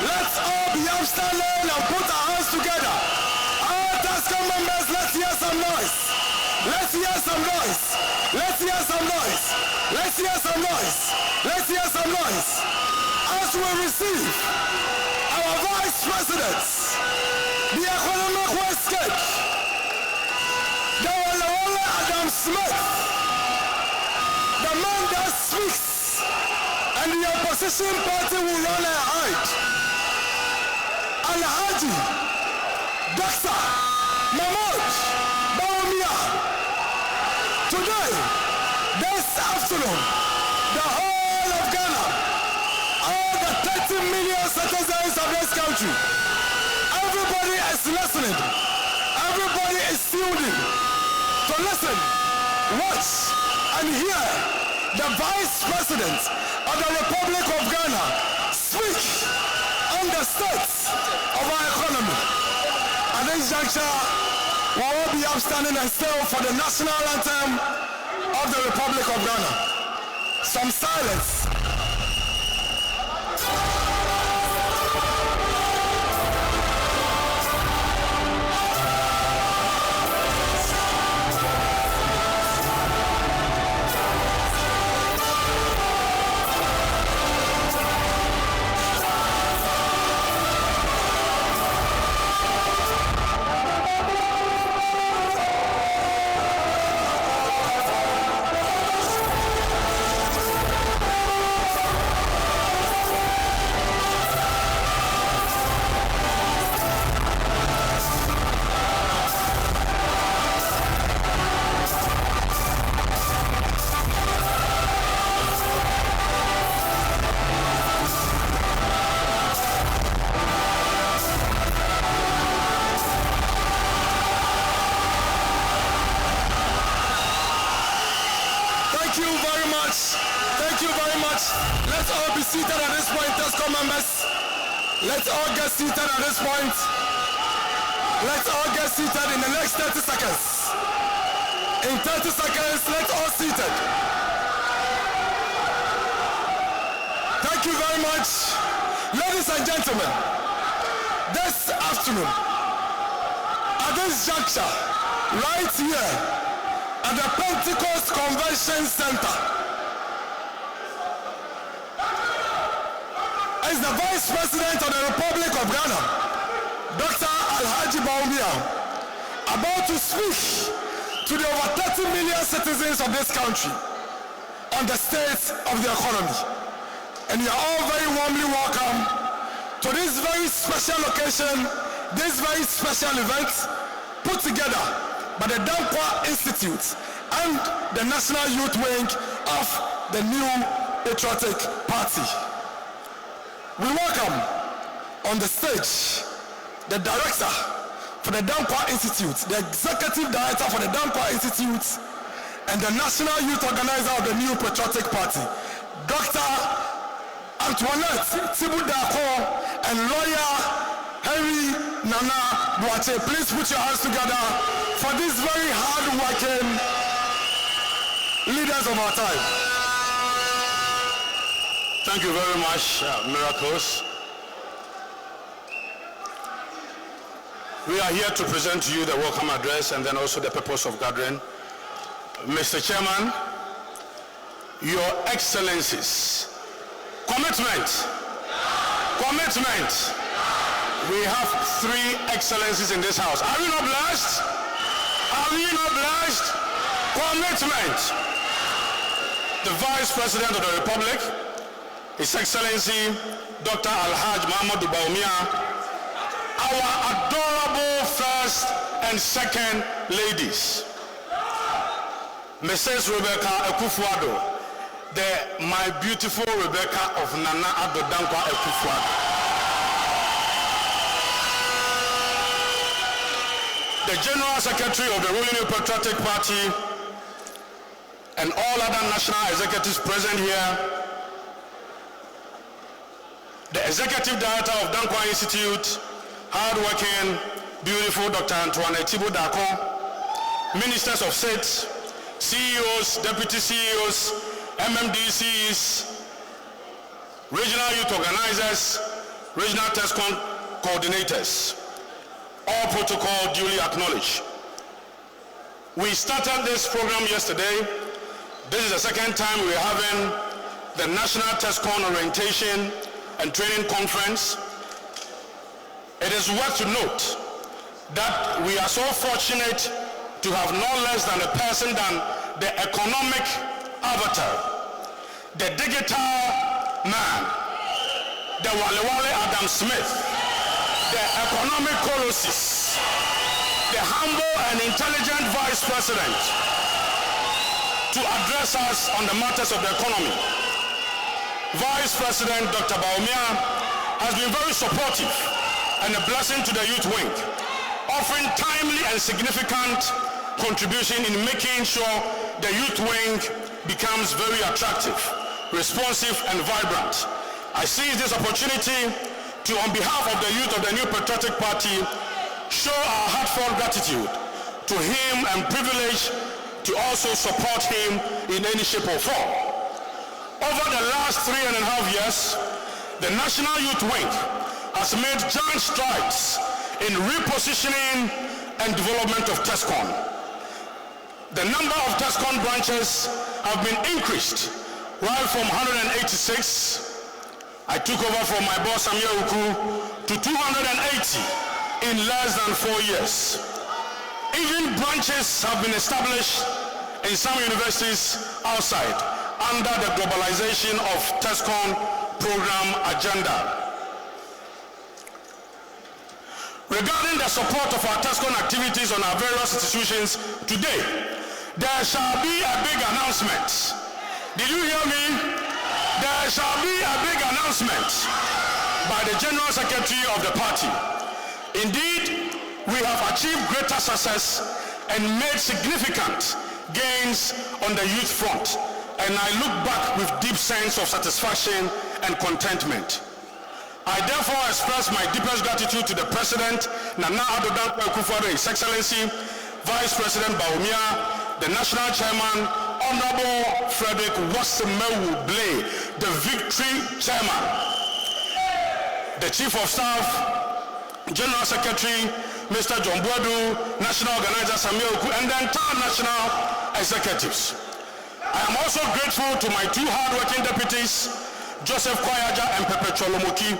Let's all be upstanding and put our hands together. All TASCOM members, let's hear some noise. Let's hear some noise. Let's hear some noise. Let's hear some noise. Let's hear some noise. As we receive our Vice President, the Economic Westgate, Dawala Adam Smith, the man that speaks, and the opposition party will run and hide. Alhaji Dr. Mahmoud Bawumia. Today, this afternoon, the whole of Ghana, all the 30 million citizens of this country, everybody is listening. Everybody is tuned in to listen, watch, and hear the Vice President of the Republic of Ghana speak on the state of our economy. At this juncture, we will be upstanding and still for the national anthem of the Republic of Ghana. Some silence. Let's all be seated at this point, TASCOM members. Let's all get seated at this point. Let's all get seated in the next 30 seconds. In 30 seconds, let's all seated. Thank you very much. Ladies and gentlemen, this afternoon, at this juncture, right here, at the Pentecost Convention Center, is the Vice President of the Republic of Ghana, Dr. Alhaji Bawumia, about to speak to the over 30 million citizens of this country on the state of the economy. And you are all very warmly welcome to this very special occasion, this very special event put together by the Dankwa Institute and the National Youth Wing of the New Patriotic Party. We welcome on the stage the director for the Dankwa Institute, the executive director for the Dankwa Institute, and the national youth organizer of the New Patriotic Party, Dr. Antoinette Tibudako, and lawyer Henry Nana Boache. Please put your hands together for these very hard-working leaders of our time. Thank you very much, Miracles. We are here to present to you the welcome address and then also the purpose of gathering. Mr. Chairman, Your Excellencies, commitment. We have 3 excellencies in this house. Are we not blessed? Are we not blessed? Commitment. The Vice President of the Republic, His Excellency Dr. Alhaji Mahmoud Bawumia, our adorable first and second ladies, Mrs. Rebecca Ekufuado, my beautiful Rebecca of Nana Addo Dankwa Ekufuado, the General Secretary of the ruling New Patriotic Party, and all other national executives present here, the Executive Director of Dankwa Institute, hardworking, beautiful Dr. Antoinette Tibudako, Ministers of State, CEOs, Deputy CEOs, MMDCs, regional youth organizers, regional TESCON coordinators, all protocol duly acknowledged. We started this program yesterday. This is the second time we're having the National TESCON Orientation and Training Conference. It is worth to note that we are so fortunate to have no less than a person than the economic avatar, the digital man, the Wale Adam Smith, the economic colossus, the humble and intelligent vice president to address us on the matters of the economy. Vice President Dr. Bawumia has been very supportive and a blessing to the youth wing, offering timely and significant contribution in making sure the youth wing becomes very attractive, responsive, and vibrant. I seize this opportunity to, on behalf of the youth of the New Patriotic Party, show our heartfelt gratitude to him and privilege to also support him in any shape or form. Over the last 3.5 years, the National Youth Wing has made giant strides in repositioning and development of TESCON. The number of TESCON branches have been increased, right from 186, I took over from my boss Samia Uku, to 280 in less than 4 years. Even branches have been established in some universities outside under the globalization of TESCON program agenda. Regarding the support of our TESCON activities on our various institutions, today, there shall be a big announcement. Did you hear me? There shall be a big announcement by the General Secretary of the party. Indeed, we have achieved greater success and made significant gains on the youth front, and I look back with deep sense of satisfaction and contentment. I therefore express my deepest gratitude to the President, Nana Addo Dankwa Akufo-Addo, His Excellency, Vice President Bawumia, the National Chairman, Honorable Frederick Wasemewu Blay, the Victory Chairman, the Chief of Staff, General Secretary, Mr. John Boadu, National Organizer Samia Uku, and the entire national executives. I am also grateful to my two hard-working deputies, Joseph Kwayaja and Pepe Cholomoki,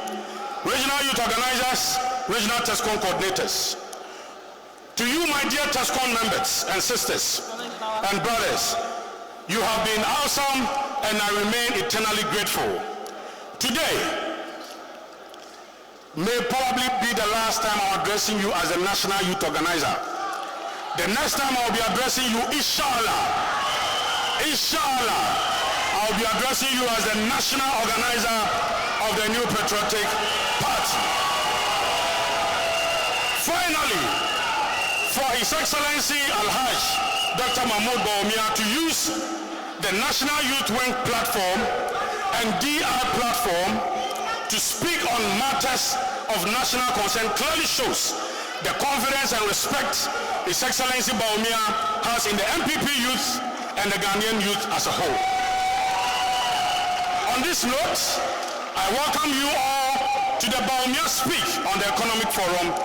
regional youth organizers, regional TESCON coordinators. To you, my dear TESCON members and sisters and brothers, you have been awesome and I remain eternally grateful. Today may probably be the last time I'm addressing you as a national youth organizer. The next time I'll be addressing you, Inshallah, I'll be addressing you as the national organizer of the New Patriotic Party. Finally, for His Excellency Alhaj Dr. Mahmoud Bawumia to use the National Youth Wing platform and DI platform to speak on matters of national concern clearly shows the confidence and respect His Excellency Bawumia has in the MPP youth and the Ghanaian youth as a whole. On this note, I welcome you all to the Bawumia Speak on the Economic Forum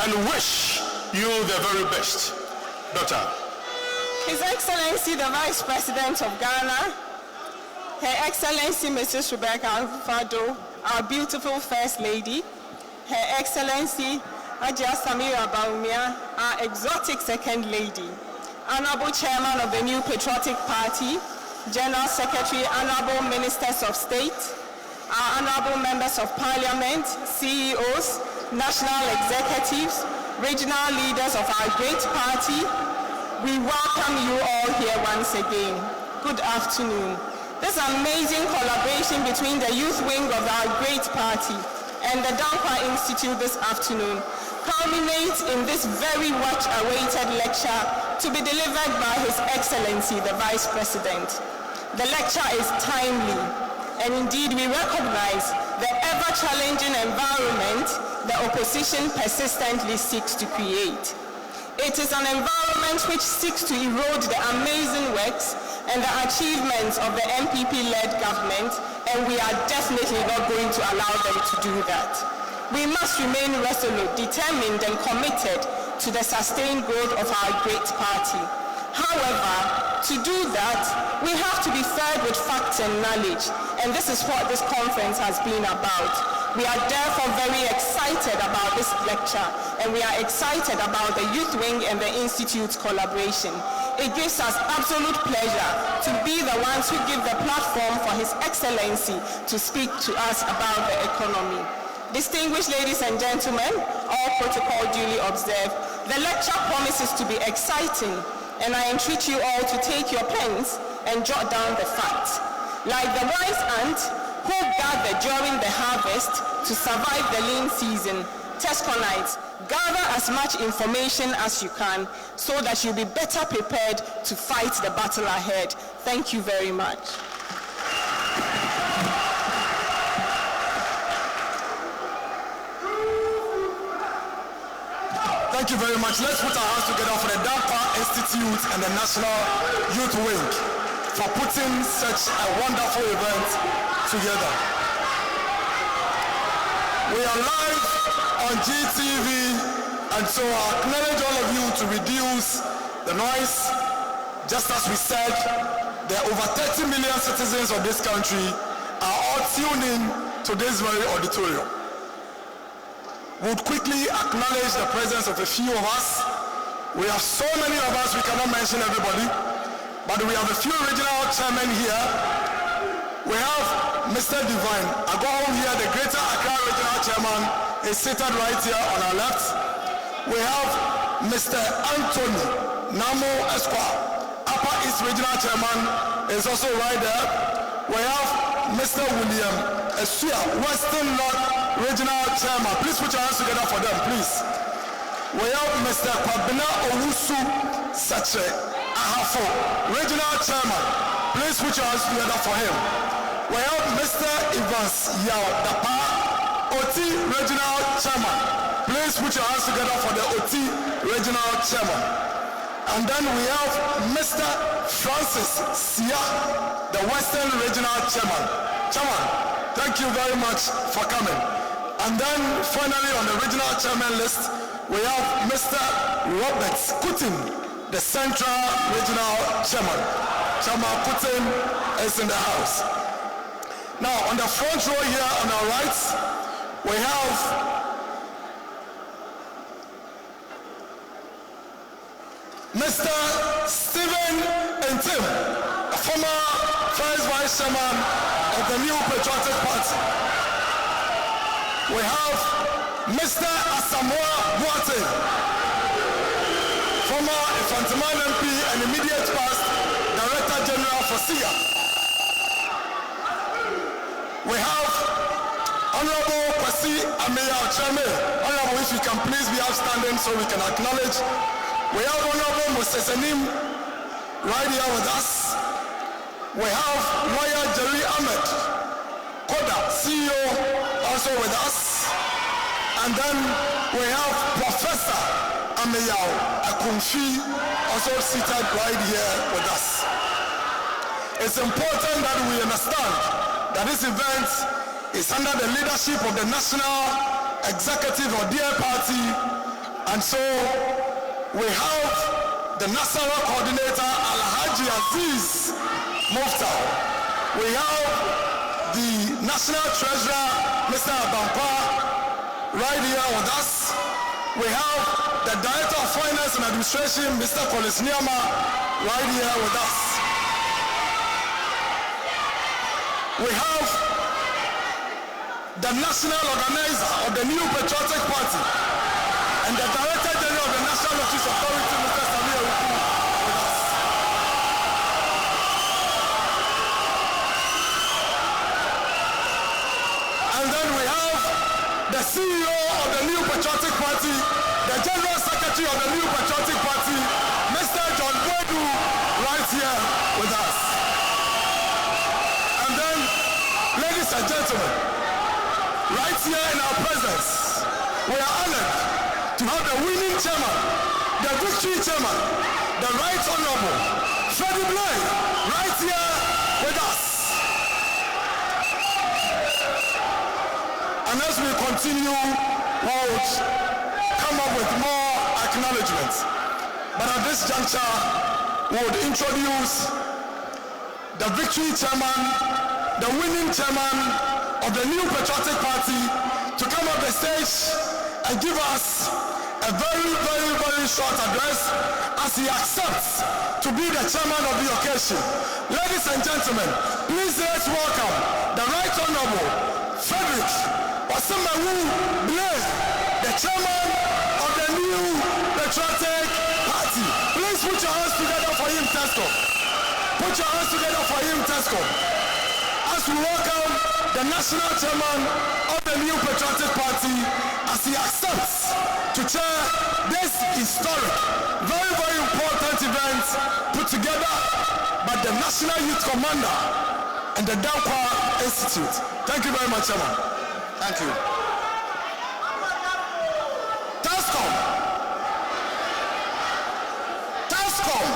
and wish you the very best. Doctor. His Excellency the Vice President of Ghana, Her Excellency Mrs. Rebecca Akufo-Addo, our beautiful First Lady, Her Excellency Ajia Samira Bawumia, our exotic Second Lady, Honorable Chairman of the New Patriotic Party, General Secretary, Honorable Ministers of State, our Honorable Members of Parliament, CEOs, National Executives, regional leaders of our great party, we welcome you all here once again. Good afternoon. This amazing collaboration between the youth wing of our great party and the Dankwa Institute this afternoon culminates in this very much-awaited lecture to be delivered by His Excellency, the Vice President. The lecture is timely, and indeed we recognize the ever-challenging environment the opposition persistently seeks to create. It is an environment which seeks to erode the amazing works and the achievements of the MPP-led government and we are definitely not going to allow them to do that. We must remain resolute, determined, and committed to the sustained growth of our great party. However, to do that, we have to be fed with facts and knowledge, and this is what this conference has been about. We are therefore very excited about this lecture, and we are excited about the Youth Wing and the Institute's collaboration. It gives us absolute pleasure to be the ones who give the platform for His Excellency to speak to us about the economy. Distinguished ladies and gentlemen, all protocol duly observed, the lecture promises to be exciting, and I entreat you all to take your pens and jot down the facts. Like the wise ant who gathered during the harvest to survive the lean season, Tesconites, gather as much information as you can so that you'll be better prepared to fight the battle ahead. Thank you very much. Thank you very much. Let's put our hands together for the DAPA Institute and the National Youth Wing for putting such a wonderful event together. We are live on GTV, and so I acknowledge all of you to reduce the noise. Just as we said, the over 30 million citizens of this country are all tuned in to this very auditorium. We would quickly acknowledge the presence of a few of us. We have so many of us, we cannot mention everybody, but we have a few regional chairmen here. We have Mr. Divine Agohom here, the Greater Accra Regional Chairman, is seated right here on our left. We have Mr. Anthony Namo Esquire, Upper East Regional Chairman, is also right there. We have Mr. William Esuya, Western North Regional Chairman. Please put your hands together for them, please. We have Mr. Kwabena Owusu Sache Ahafo, Regional Chairman. Please put your hands together for him. We have Mr. Evans Yao Dapa, OT Regional Chairman. Please put your hands together for the OT Regional Chairman. And then we have Mr. Francis Sia, the Western Regional Chairman. Chairman, thank you very much for coming. And then finally on the Regional Chairman list, we have Mr. Robert Kutin, the Central Regional Chairman. Chairman Kutin is in the house. Now on the front row here on our right, we have Mr. Stephen Ntim, a former First Vice Chairman of the New Patriotic Party. We have Mr. Asamoah Boate, former Infantiman MP and immediate past Director General for SIA. We have Honorable Kwasi Ameya Chame. Honorable, if you can please be outstanding so we can acknowledge. We have Honorable Moses Enim right here with us. We have Lawyer Jerry Ahmed, Koda, CEO, also with us. And then we have Professor Ameyao Akunfi, also seated right here with us. It's important that we understand that this event is under the leadership of the National Executive or DA Party, and so we have the National Coordinator Alhaji Aziz Muftar. We have the National Treasurer Mr. Abampa right here with us. We have the Director of Finance and Administration Mr. Collins Niama right here with us. We have the National Organizer of the New Patriotic Party and the Director General of the National Justice Authority, Mr. Samir Uku, with us. And then we have the CEO of the New Patriotic Party, the General Secretary of the New Patriotic Party, Mr. John Bodu, right here with us. And then, ladies and gentlemen, right here in our presence, we are honored to have the winning chairman, the victory chairman, the Right Honorable Freddie Blay, right here with us. And as we continue, we'll come up with more acknowledgements. But at this juncture, we would introduce the victory chairman, the winning chairman of the New Patriotic Party to come up the stage and give us a very, very, very short address as he accepts to be the chairman of the occasion. Ladies and gentlemen, please let's welcome the Right Honorable Frederick Osemawu Blaise, the chairman of the New Patriotic Party. Please put your hands together for him, Tesco. Put your hands together for him, Tesco. As we welcome the national chairman of the New Patriotic Party as he accepts to chair this historic, very, very important event put together by the National Youth Commander and the Dankwa Institute. Thank you very much, Chairman. Thank you. Tascom. Tascom.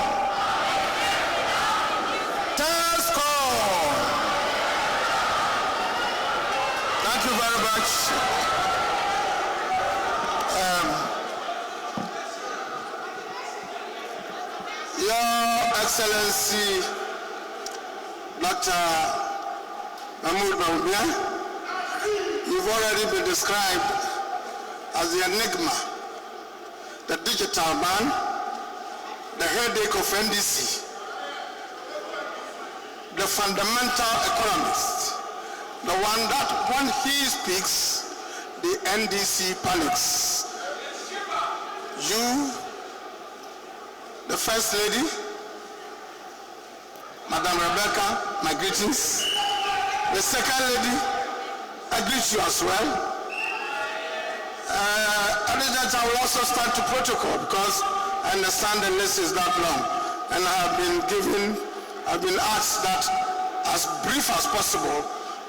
Tascom. Thank you very much. Your Excellency, Dr. Mahmoud Bawumia, you've already been described as the enigma, the digital man, the headache of NDC, the fundamental economist, the one that when he speaks, the NDC panics. You, the First Lady, Madam Rebecca, my greetings. The Second Lady, I greet you as well. I will also start to protocol because I understand the list is that long. And I've been asked that as brief as possible,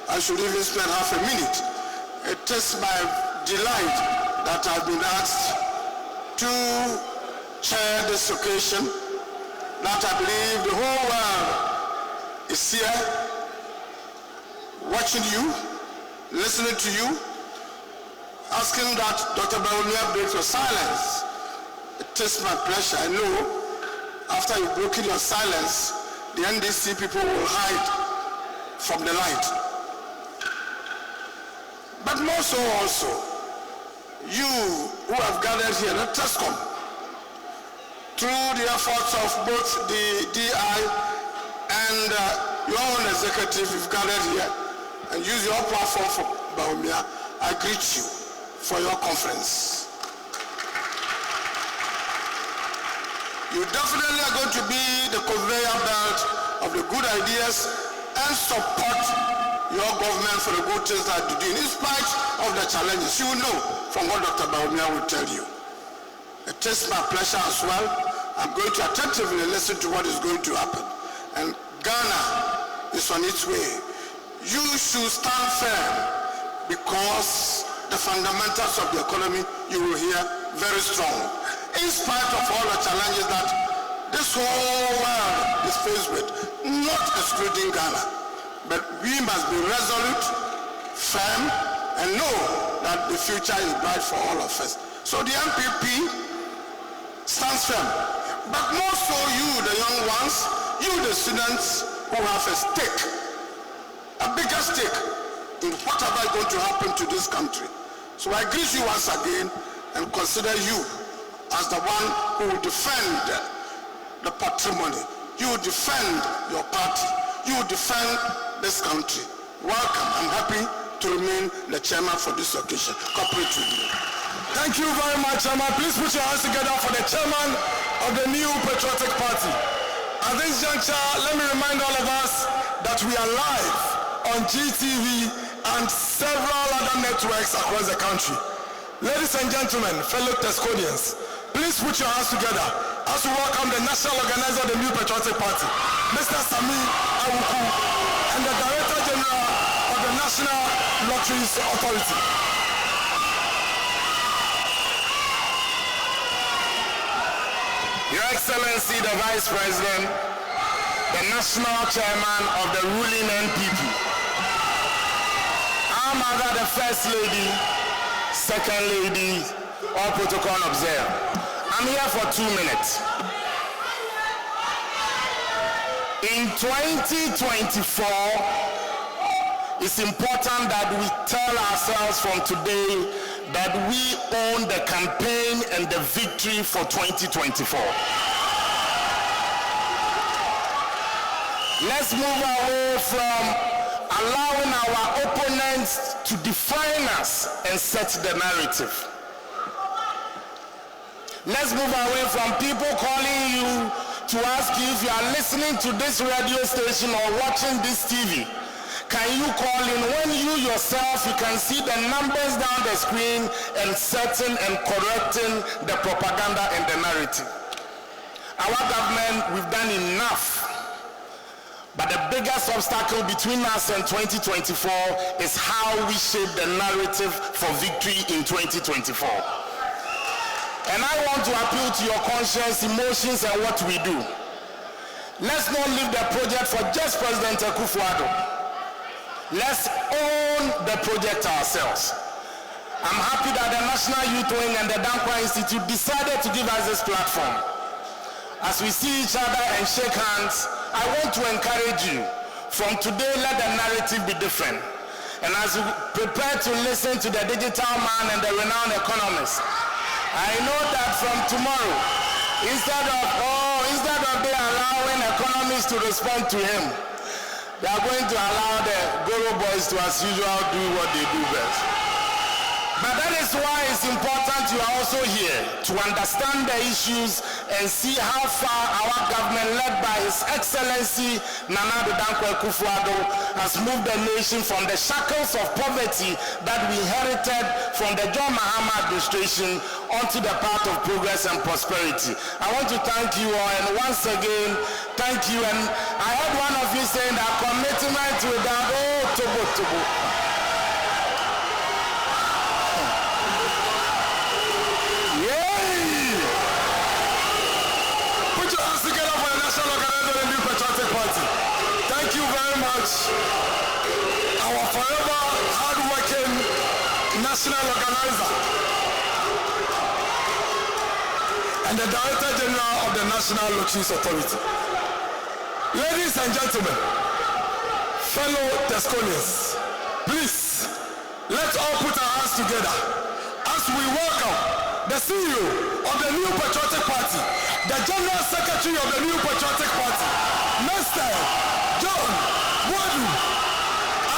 I should even spend half a minute. It is my delight that I've been asked to chair this occasion, that I believe the whole world is here, watching you, listening to you, asking that Dr. Bawumia break your silence. It is my pleasure. I know after you've broken your silence, the NDC people will hide from the light. But more so also, you who have gathered here at Tascom, through the efforts of both the DI and your own executive, you've gathered here and use your platform for Bawumia. I greet you for your conference. You definitely are going to be the conveyor belt of the good ideas and support your government for the good things that you do, in spite of the challenges. You will know from what Dr. Bawumia will tell you. It is my pleasure as well. I'm going to attentively listen to what is going to happen. And Ghana is on its way. You should stand firm because the fundamentals of the economy you will hear very strong. In spite of all the challenges that this whole world is faced with, not excluding Ghana. But we must be resolute, firm, and know that the future is bright for all of us. So the MPP stands firm. But more so you, the young ones, you, the students who have a stake, a bigger stake in whatever is going to happen to this country. So I greet you once again and consider you as the one who will defend the patrimony. You will defend your party. You will defend this country. Welcome. I'm happy to remain the chairman for this occasion. Cooperate with you. Thank you very much, Chairman. Please put your hands together for the chairman of the New Patriotic Party. At this juncture, let me remind all of us that we are live on GTV and several other networks across the country. Ladies and gentlemen, fellow Tescodians, please put your hands together as we welcome the national organizer of the New Patriotic Party, Mr. Sami Awuku, and the Director General of the National Lotteries Authority. Your Excellency, the Vice President, the National Chairman of the ruling NPP, I'm none other than First Lady, Second Lady, all protocol observed. I'm here for 2 minutes. In 2024, it's important that we tell ourselves from today that we own the campaign and the victory for 2024. Let's move away from allowing our opponents to define us and set the narrative. Let's move away from people calling you to ask you if you are listening to this radio station or watching this TV. Can you call in when you yourself, you can see the numbers down the screen and setting and correcting the propaganda and the narrative. Our government, we've done enough. But the biggest obstacle between us and 2024 is how we shape the narrative for victory in 2024. And I want to appeal to your conscience, emotions, and what we do. Let's not leave the project for just President Akufo-Addo. Let's own the project ourselves. I'm happy that the National Youth Wing and the Dankwa Institute decided to give us this platform. As we see each other and shake hands, I want to encourage you. From today, let the narrative be different. And as you prepare to listen to the digital man and the renowned economist, I know that from tomorrow, instead of they allowing economists to respond to him, they are going to allow the Goro boys to, as usual, do what they do best. But that is why it's important you are also here to understand the issues and see how far our government, led by His Excellency Nana Addo Dankwa Akufo-Addo, has moved the nation from the shackles of poverty that we inherited from the John Mahama administration onto the path of progress and prosperity. I want to thank you all, and once again, thank you. And I heard one of you saying that commitment without, Tobo. Thank you very much. Our forever hard-working national organizer and the Director General of the National Elections Authority. Ladies and gentlemen, fellow Tesconians, please, let's all put our hands together as we welcome the CEO of the New Patriotic Party, the General Secretary of the New Patriotic Party, Mr. John Wadu,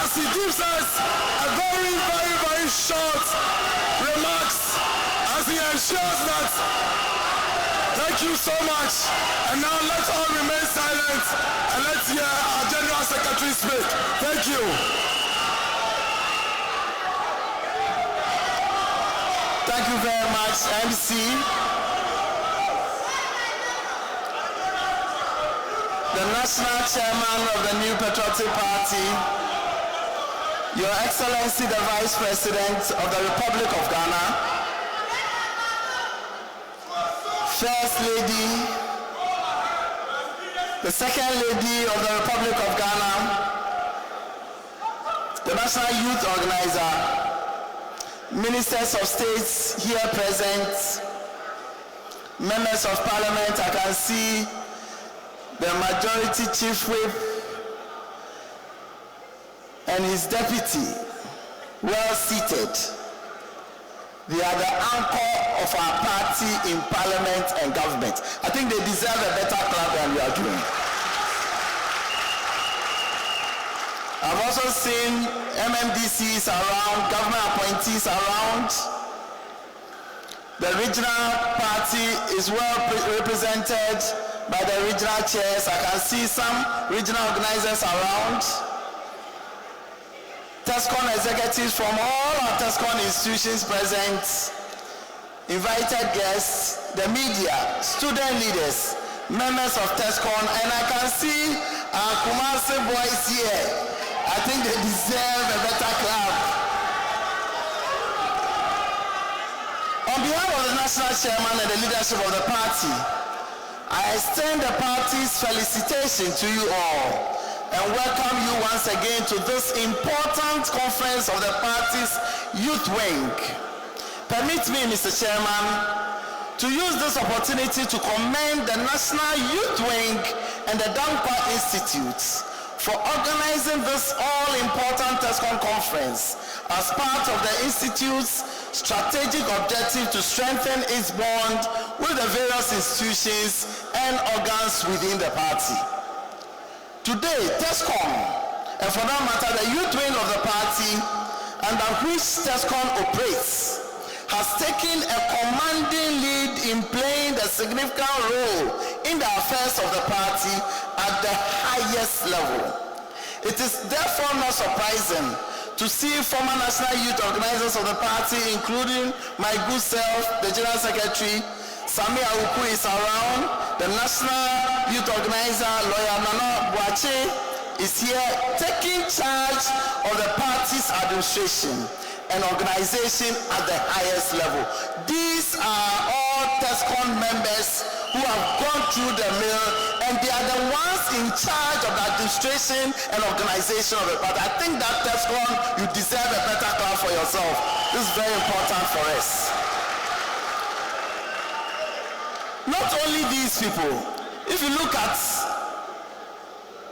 as he gives us a very, very, very short remarks as he ensures that. Thank you so much. And now let's all remain silent and let's hear our General Secretary speak. Thank you. Thank you very much, MC. The National Chairman of the New Patriotic Party, Your Excellency the Vice President of the Republic of Ghana, First Lady, the Second Lady of the Republic of Ghana, the National Youth Organizer, Ministers of States here present, Members of Parliament. I can see the Majority Chief Whip and his deputy, well seated. They are the anchor of our party in Parliament and government. I think they deserve a better clap than we are doing. I've also seen MMDCs around, government appointees around. The regional party is well represented by the regional chairs. I can see some regional organizers around. TESCON executives from all our TESCON institutions present, invited guests, the media, student leaders, members of TESCON, and I can see our Kumasi boys here. I think they deserve a better clap. On behalf of the National Chairman and the leadership of the party, I extend the party's felicitation to you all and welcome you once again to this important conference of the party's youth wing. Permit me, Mr. Chairman, to use this opportunity to commend the National Youth Wing and the Dankwa Institute for organizing this all-important TESCON conference as part of the Institute's strategic objective to strengthen its bond with the various institutions and organs within the party. Today, TESCON, and for that matter, the youth wing of the party under which TESCON operates, has taken a commanding lead in playing a significant role in the affairs of the party at the highest level. It is therefore not surprising to see former national youth organizers of the party, including my good self, the General Secretary, Sami Awuku is around, the national youth organizer, Lawyer Nana Boache, is here taking charge of the party's administration and organization at the highest level. These are all TESCON members who have gone through the mill, and they are the ones in charge of the administration and organization of the party. I think that TESCON, you deserve a better clap for yourself. This is very important for us. Not only these people, if you look at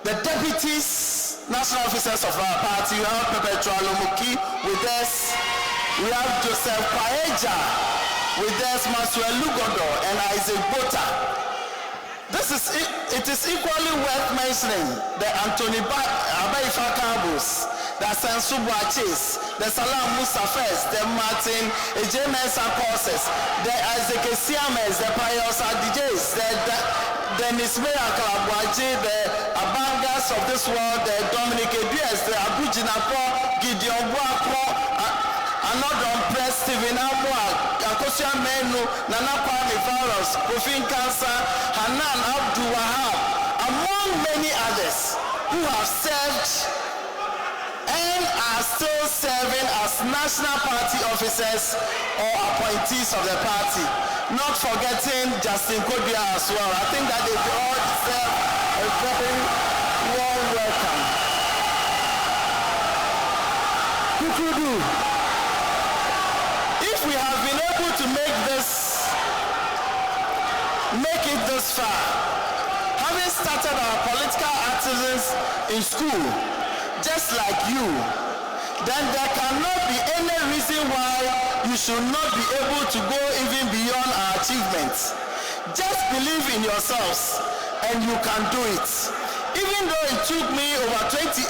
the deputies, national officers of our party, you have Perpetua Lomuki with us, we have Joseph Kwaeja with us, Maxwell Lugodo and Isaac Bota. It is equally worth mentioning the Anthony Abaifa Kabus, the Sansu Boaches, the Salam Mustafes, the Martin Ejemesa courses, the Isaac Siames, the Pios DJs, the Nismea Kalabuachi, the Abangas of this world, the Dominic Edias, the Abujinapo, Gideon Boakmo, Anodon Press, Stephen Amwa, Akosia Menu, Nana Kwame Faros, Kofin Kansa, Hanan Abdul Wahab, among many others who have served and are still serving as national party officers or appointees of the party. Not forgetting Justin Kodria as well. I think that they all deserve a very warm welcome. Kukudu, if we have been able to make it this far, having started our political activism in school, just like you, then there cannot be any reason why you should not be able to go even beyond our achievements. Just believe in yourselves and you can do it. Even though it took me over 28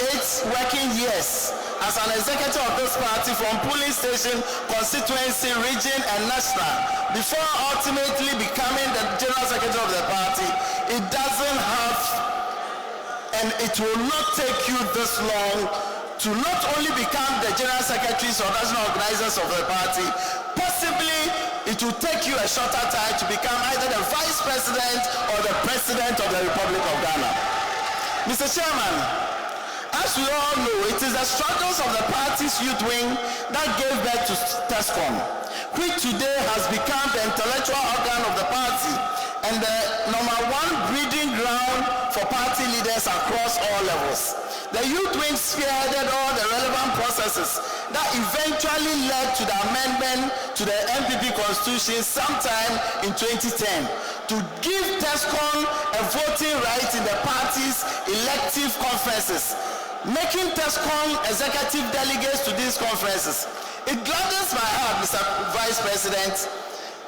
working years as an executive of this party from polling station, constituency, region and national, before ultimately becoming the general secretary of the party, it doesn't have and it will not take you this long to not only become the general secretaries or national organizers of the party, possibly it will take you a shorter time to become either the vice president or the president of the Republic of Ghana. Mr. Chairman, as we all know, it is the struggles of the party's youth wing that gave birth to TESCON, which today has become the intellectual organ of the party and the #1 breeding ground for party leaders across all levels. The youth wing spearheaded all the relevant processes that eventually led to the amendment to the MPP Constitution sometime in 2010 to give TESCON a voting right in the party's elective conferences, making TESCON executive delegates to these conferences. It gladdens my heart, Mr. Vice President,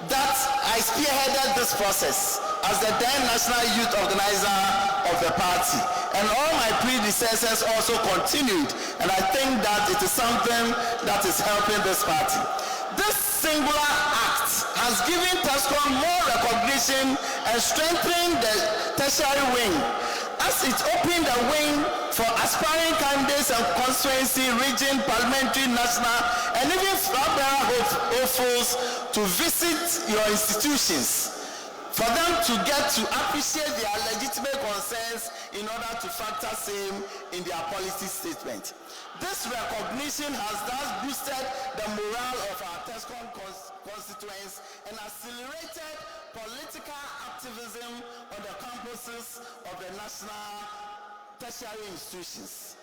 that I spearheaded this process as the then national youth organizer of the party, and all my predecessors also continued, and I think that it is something that is helping this party. This singular act has given TESCON more recognition and strengthened the tertiary wing, as it opened the wing for aspiring candidates and constituency, region, parliamentary, national, and even flag-bearer hopefuls to visit your institutions, for them to get to appreciate their legitimate concerns in order to factor same in their policy statement. This recognition has thus boosted the morale of our TESCON constituents and accelerated political activism on the campuses of the national tertiary institutions.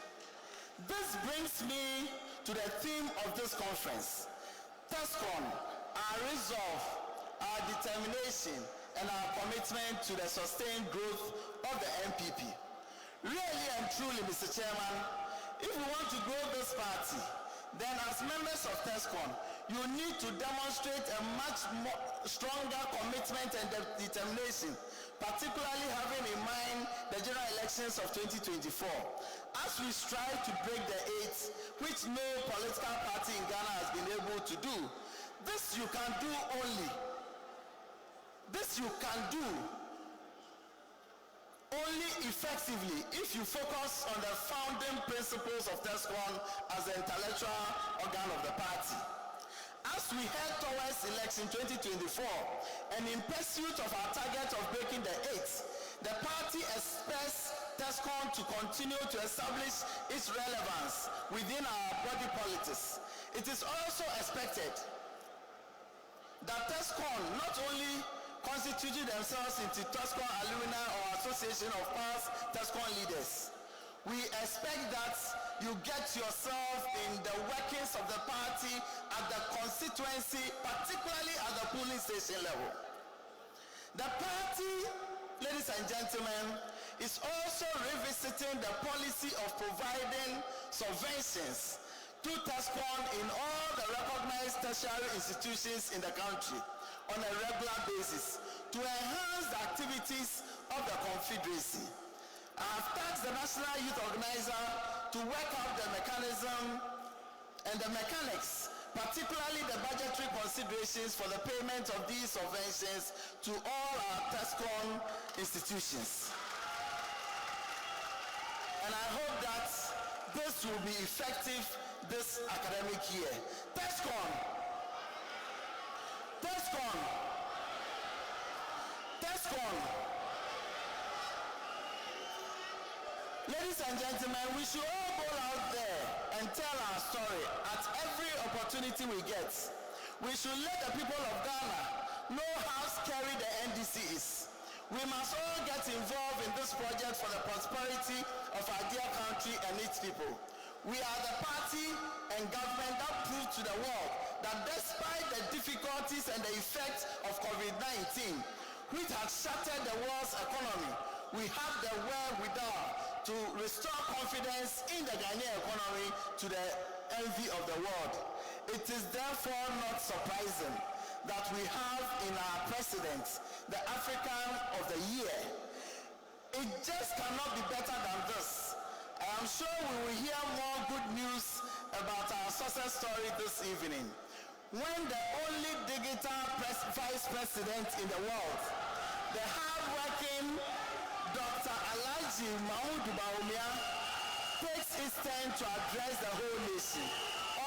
This brings me to the theme of this conference. TESCON, our resolve, our determination, and our commitment to the sustained growth of the NPP. Really and truly, Mr. Chairman, if we want to grow this party, then as members of TESCON, you need to demonstrate a much more stronger commitment and determination, particularly having in mind the general elections of 2024. As we strive to break the 8, which no political party in Ghana has been able to do, this you can do only effectively if you focus on the founding principles of TESCON as the intellectual organ of the party. As we head towards election 2024 and in pursuit of our target of breaking the 8, the party expects TESCON to continue to establish its relevance within our body politics. It is also expected that TESCON not only constituted themselves into TESCON alumni or association of past TESCON leaders. We expect that you get yourself in the workings of the party at the constituency, particularly at the polling station level. The party, ladies and gentlemen, is also revisiting the policy of providing subventions to TESCON in all the recognized tertiary institutions in the country on a regular basis to enhance the activities of the Confederacy. I have tasked the National Youth Organizer to work out the mechanism and the mechanics, particularly the budgetary considerations for the payment of these subventions to all our TESCON institutions. And I hope that this will be effective this academic year. TESCON. Ladies and gentlemen, we should all go out there and tell our story at every opportunity we get. We should let the people of Ghana know how scary the NDC is. We must all get involved in this project for the prosperity of our dear country and its people. We are the party and government that proved to the world that despite the difficulties and the effects of COVID-19, which has shattered the world's economy, we have the wherewithal to restore confidence in the Ghanaian economy to the envy of the world. It is therefore not surprising that we have in our president the African of the Year. It just cannot be better than this. I am sure we will hear more good news about our success story this evening. When the only digital vice president in the world, the hard-working Dr. Alhaji Mahmoud Bawumia, takes his turn to address the whole nation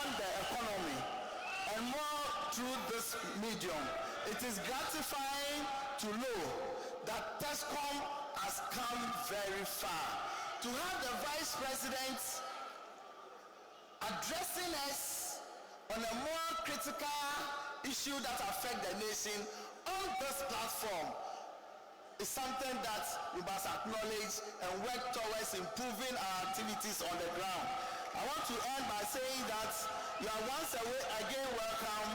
on the economy and more through this medium, it is gratifying to know that TESCON has come very far. To have the vice president addressing us on a more critical issue that affects the nation on this platform is something that we must acknowledge and work towards improving our activities on the ground. I want to end by saying that you are once again welcome,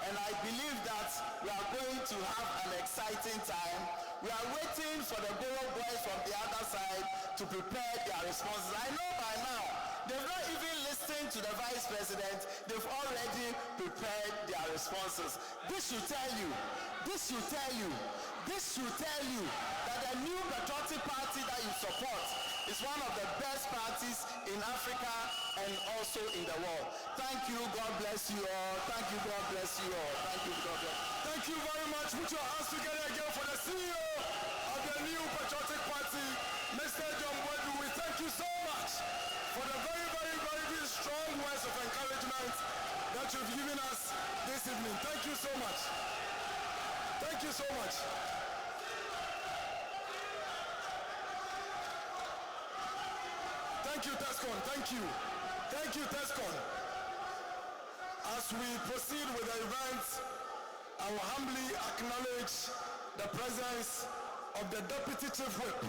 and I believe that we are going to have an exciting time. We are waiting for the Goro boys from the other side to prepare their responses. I know by now, they've not even listened to the vice president. They've already prepared their responses. This should tell you that the new patriotic party that you support is one of the best parties in Africa and also in the world. Thank you. God bless you all. Thank you. God bless you all. Thank you. God bless. Thank you very much. Put your hands together again for the CEO of the new patriotic party, Mr. John Boydu. We thank you so much for the very, very, very, very strong words of encouragement that you've given us this evening. Thank you so much. Thank you so much. Thank you, TESCON. Thank you. Thank you, TESCON. As we proceed with the event, I will humbly acknowledge the presence of the Deputy Chief Whip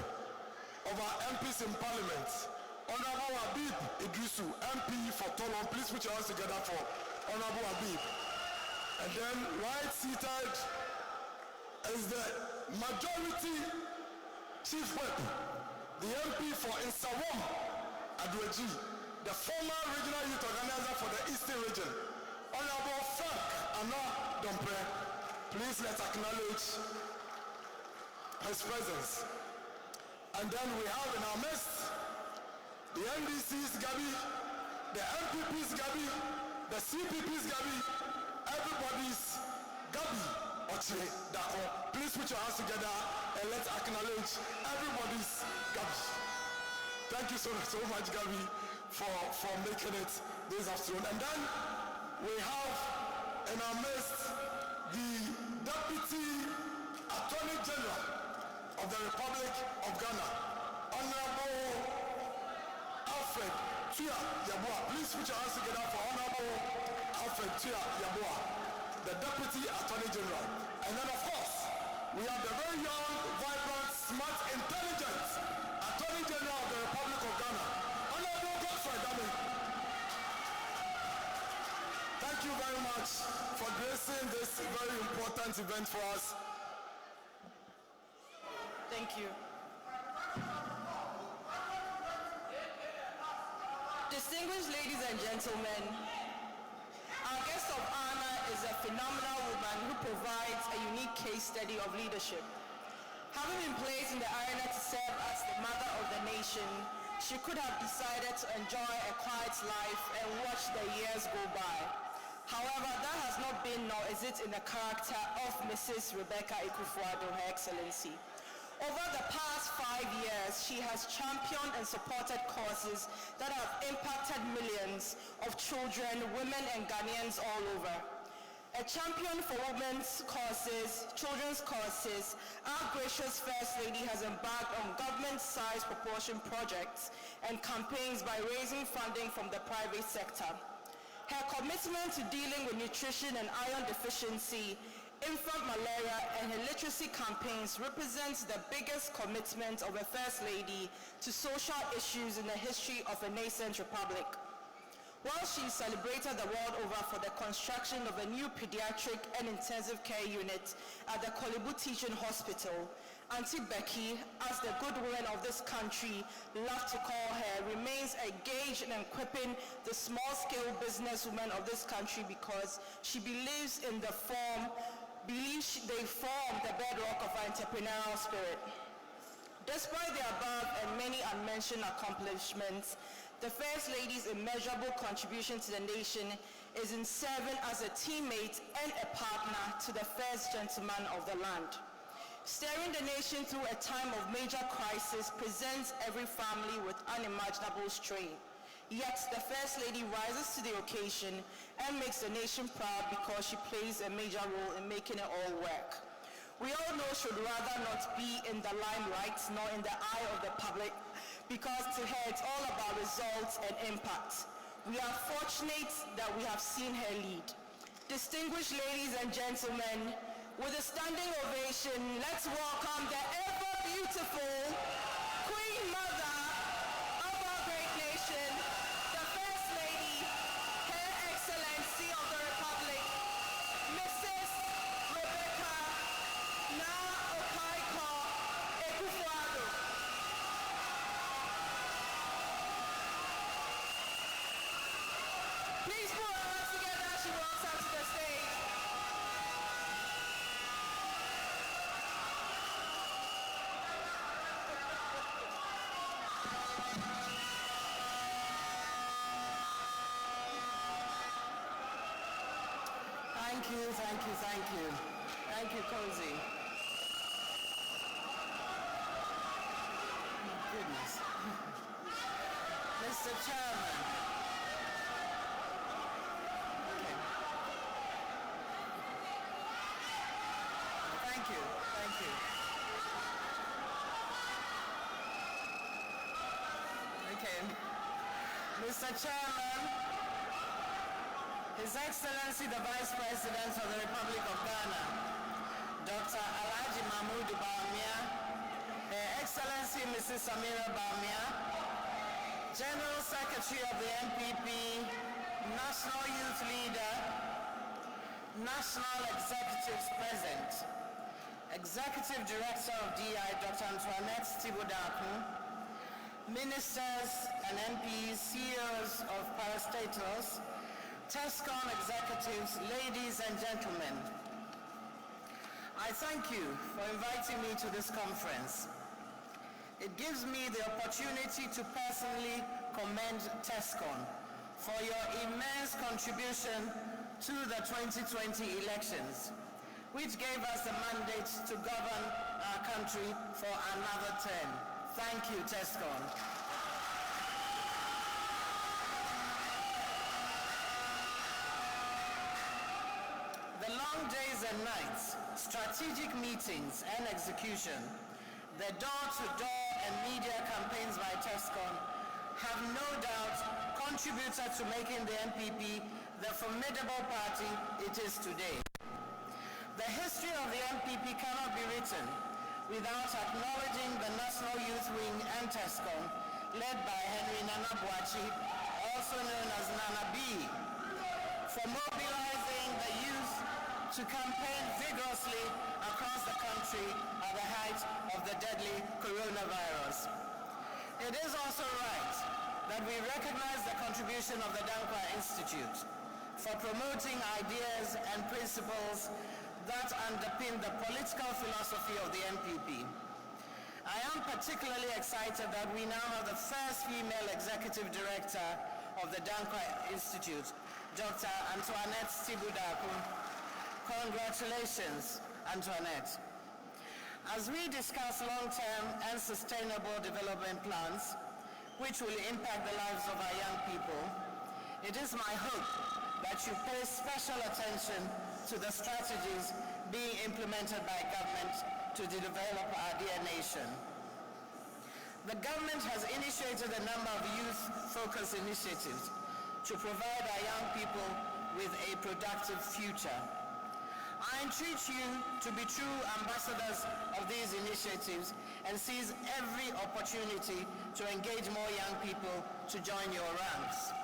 of our MPs in Parliament, Honorable Habib Idrisu, MP for Tolon. Please put your hands together for Honorable Habib. And then right seated is the majority chief whip, the MP for Insawam Adweji, the former regional youth organizer for the Eastern region, Honorable Frank Anna Dompre. Please let's acknowledge his presence. And then we have in our midst the NDC's Gabi, the MPP's Gabi, the CPP's Gabi, everybody's Gabi Ochre Dako. Please put your hands together and let's acknowledge everybody's Gabi. Thank you so much, Gabi, for making it this afternoon. And then we have in our midst the Deputy Attorney General of the Republic of Ghana, Honorable Alfred Tuya Yabua. Please put your hands together for Honorable Alfred Tuya Yabua, the Deputy Attorney General. And then of course, we have the very young, vibrant, smart, intelligent Attorney General of the Republic of Ghana, Honorable Godfrey Dame. Thank you very much for gracing this very important event for us. Thank you. Distinguished ladies and gentlemen, our guest of honor is a phenomenal woman who provides a unique case study of leadership. Having been placed in the arena to serve as the mother of the nation, she could have decided to enjoy a quiet life and watch the years go by. However, that has not been, nor is it in the character of Mrs. Rebecca Ekufuado, Her Excellency. Over the past 5 years, she has championed and supported causes that have impacted millions of children, women, and Ghanaians all over. A champion for women's causes, children's causes, our gracious First Lady has embarked on government-sized proportion projects and campaigns by raising funding from the private sector. Her commitment to dealing with nutrition and iron deficiency, infant malaria, and her literacy campaigns represents the biggest commitment of a First Lady to social issues in the history of a nascent republic. While she celebrated the world over for the construction of a new pediatric and intensive care unit at the Kolebu Teaching Hospital, Auntie Becky, as the good woman of this country love to call her, remains engaged in equipping the small-scale businesswomen of this country because she believes they form the bedrock of our entrepreneurial spirit. Despite the above and many unmentioned accomplishments, the First Lady's immeasurable contribution to the nation is in serving as a teammate and a partner to the First Gentleman of the land. Steering the nation through a time of major crisis presents every family with unimaginable strain. Yet the First Lady rises to the occasion and makes the nation proud because she plays a major role in making it all work. We all know she'd rather not be in the limelight nor in the eye of the public because to her it's all about results and impact. We are fortunate that we have seen her lead. Distinguished ladies and gentlemen, with a standing ovation, let's welcome the ever beautiful Queen Mother of our great nation, the First Lady, Her Excellency of the Republic, Mrs. Rebecca Na-Okaiko Ekufuado. Please put our hands together as she walks out to the stage. Thank you, Cozy. Oh, goodness. Mr. Chairman. Okay. Thank you. Okay. Mr. Chairman, His Excellency the Vice President of the Republic of Ghana, Dr. Alhaji Mahmoud Bawumia, Her Excellency Mrs. Samira General Secretary of the NPP, National Youth Leader, National Executives present, Executive Director of DI, Dr. Antoinette Thibault-Darko, Ministers and MPs, CEOs of parastatals, TESCON executives, ladies and gentlemen. I thank you for inviting me to this conference. It gives me the opportunity to personally commend TESCON for your immense contribution to the 2020 elections, which gave us the mandate to govern our country for another term. Thank you, TESCON. The long days and nights, strategic meetings and execution, the door-to-door and media campaigns by TESCON have no doubt contributed to making the NPP the formidable party it is today. The history of the NPP cannot be written without acknowledging the National Youth Wing and TESCON, led by Henry Nana Boakye, also known as Nana B, for mobilizing the youth to campaign vigorously across the country at the height of the deadly coronavirus. It is also right that we recognize the contribution of the Dankwa Institute for promoting ideas and principles that underpin the political philosophy of the NPP. I am particularly excited that we now have the first female executive director of the Dankwa Institute, Dr. Antoinette Thibault-Darko. Congratulations, Antoinette. As we discuss long-term and sustainable development plans, which will impact the lives of our young people, it is my hope that you pay special attention to the strategies being implemented by government to develop our dear nation. The government has initiated a number of youth-focused initiatives to provide our young people with a productive future. I entreat you to be true ambassadors of these initiatives and seize every opportunity to engage more young people to join your ranks.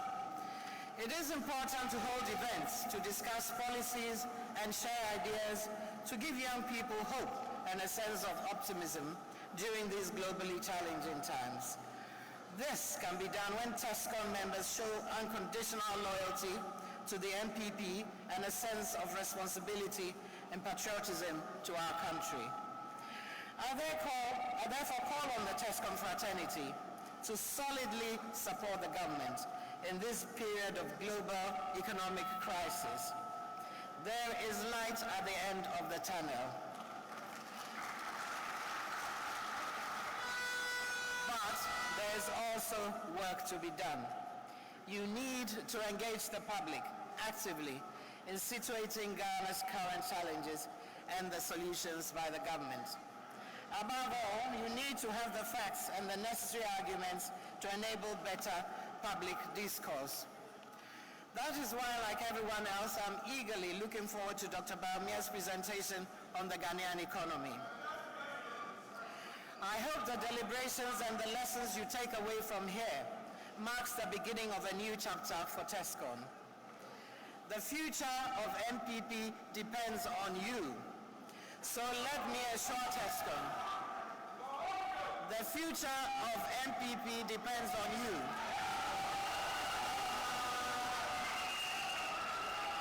It is important to hold events to discuss policies and share ideas to give young people hope and a sense of optimism during these globally challenging times. This can be done when TESCON members show unconditional loyalty to the NPP and a sense of responsibility and patriotism to our country. I therefore call on the TESCON fraternity to solidly support the government in this period of global economic crisis. There is light at the end of the tunnel. But there is also work to be done. You need to engage the public actively in situating Ghana's current challenges and the solutions by the government. Above all, you need to have the facts and the necessary arguments to enable better public discourse. That is why, like everyone else, I'm eagerly looking forward to Dr. Bawumia's presentation on the Ghanaian economy. I hope the deliberations and the lessons you take away from here marks the beginning of a new chapter for TESCON. The future of NPP depends on you. So let me assure TESCON, the future of NPP depends on you.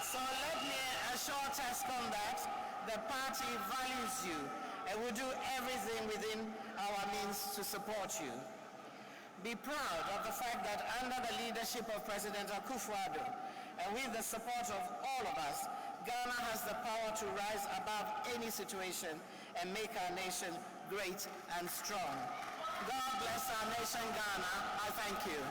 So let me assure TESCON that the party values you and will do everything within our means to support you. Be proud of the fact that under the leadership of President Akufo-Addo and with the support of all of us, Ghana has the power to rise above any situation and make our nation great and strong. God bless our nation, Ghana. I thank you.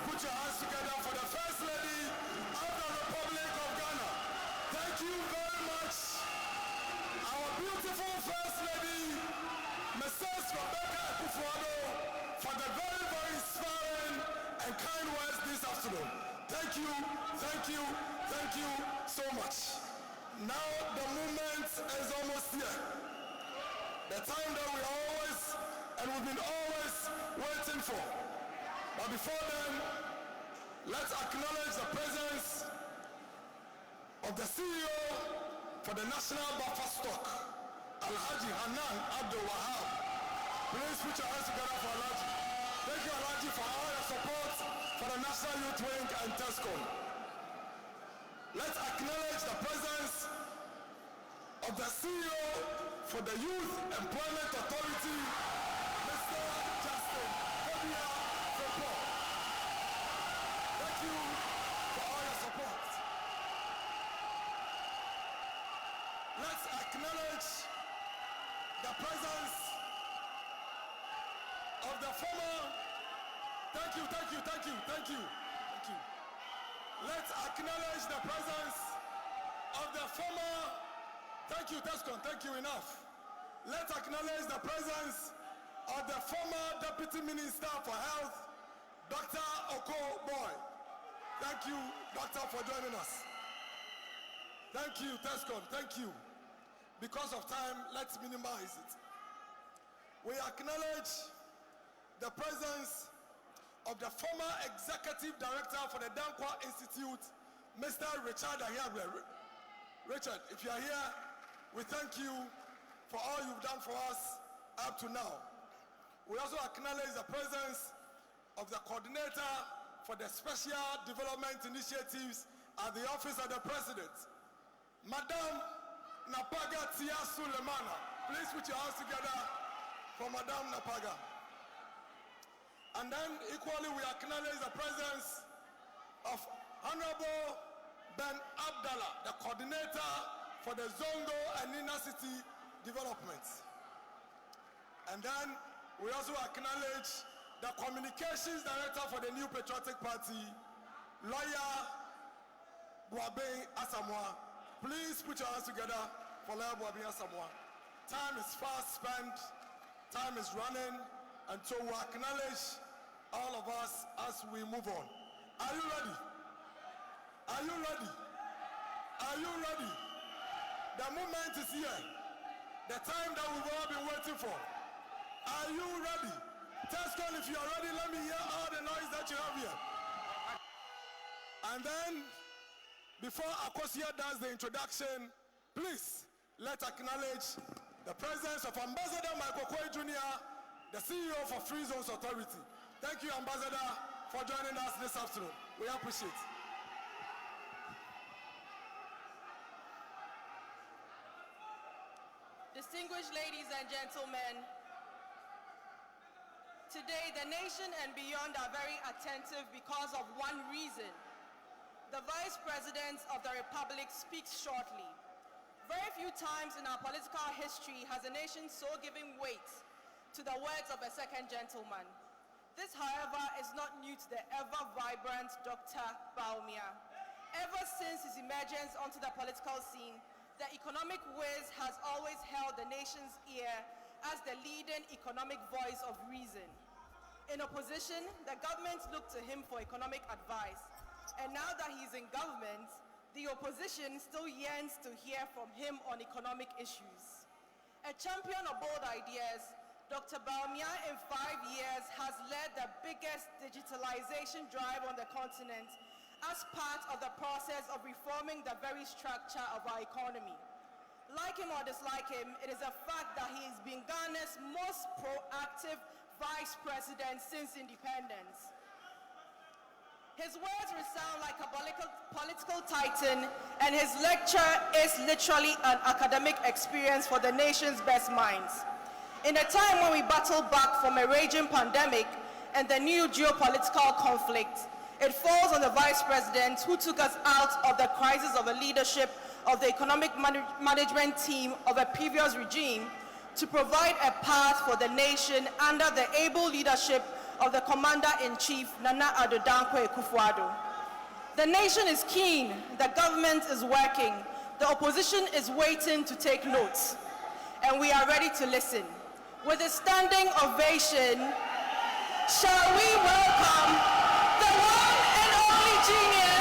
Put your hands together for the First Lady of the Republic of Ghana. Thank you very much. Our beautiful First Lady, Thank you, thank you, thank you so much. Now the movement is almost here. The time that we always, and we've been always waiting for. But before then, let's acknowledge the presence of the CEO for the National Buffer Stock, Alhaji Hanan Abdul Wahab. Please put your hands together for Alhaji. Thank you, Alhaji, for all your support for the National Youth Wing and TESCOM. Let's acknowledge the presence of the CEO for the Youth Employment Authority, Mr. Justin Kobia Fepo. Thank you for all your support. Let's acknowledge the presence of the former. Thank you. Let's acknowledge the presence of the former. Thank you, Tescon. Thank you enough. Let's acknowledge the presence of the former Deputy Minister for Health, Dr. Oko Boy. Thank you, Doctor, for joining us. Thank you, Tescon. Thank you. Because of time, let's minimize it. We acknowledge the presence of the former Executive Director for the Dankwa Institute, Mr. Richard Ahiabre. Richard, if you are here, we thank you for all you've done for us up to now. We also acknowledge the presence of the Coordinator for the Special Development Initiatives at the Office of the President, Madam Napaga Tia Sulemana. Please put your hands together for Madam Napaga. And then equally we acknowledge the presence of Honorable Ben Abdallah, the Coordinator for the Zongo and Inner City Development. And then we also acknowledge the Communications Director for the New Patriotic Party, Lawyer Boaben Asamoah. Please put your hands together for Lawyer Boaben Asamoah. Time is fast spent, time is running, and so we acknowledge all of us as we move on. Are you ready? Are you ready? Are you ready? The moment is here. The time that we've all been waiting for. Are you ready? Tescon, if you are ready, let me hear all the noise that you have here. And then, before Akosia does the introduction, please, let's acknowledge the presence of Ambassador Michael Koi Jr., the CEO for Free Zones Authority. Thank you, Ambassador, for joining us this afternoon. We appreciate it. Distinguished ladies and gentlemen, today the nation and beyond are very attentive because of one reason. The Vice President of the Republic speaks shortly. Very few times in our political history has a nation so given weight to the words of a second gentleman. This, however, is not new to the ever-vibrant Dr. Bawumia. Ever since his emergence onto the political scene, the economic whiz has always held the nation's ear as the leading economic voice of reason. In opposition, the government looked to him for economic advice. And now that he's in government, the opposition still yearns to hear from him on economic issues. A champion of bold ideas, Dr. Bawumia in 5 years has led the biggest digitalization drive on the continent as part of the process of reforming the very structure of our economy. Like him or dislike him, it is a fact that he has been Ghana's most proactive vice president since independence. His words resound like a political titan, and his lecture is literally an academic experience for the nation's best minds. In a time when we battle back from a raging pandemic and the new geopolitical conflict, it falls on the Vice President who took us out of the crisis of the leadership of the economic management team of a previous regime to provide a path for the nation under the able leadership of the Commander-in-Chief, Nana Addo Dankwa Akufo-Addo. The nation is keen, the government is working, the opposition is waiting to take notes, and we are ready to listen. With a standing ovation, shall we welcome the one and only genius,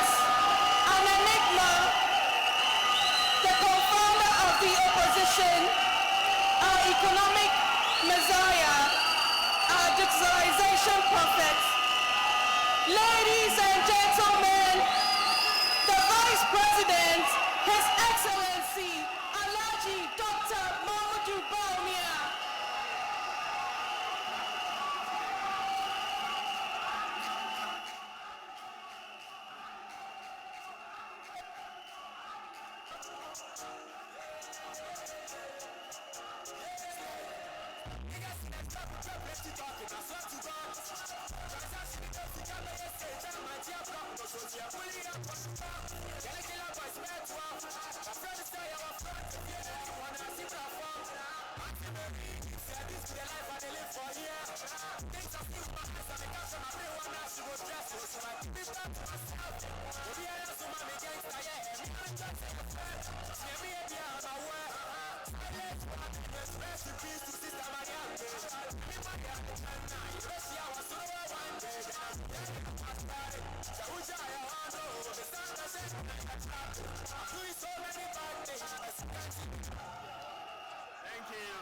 Thank you.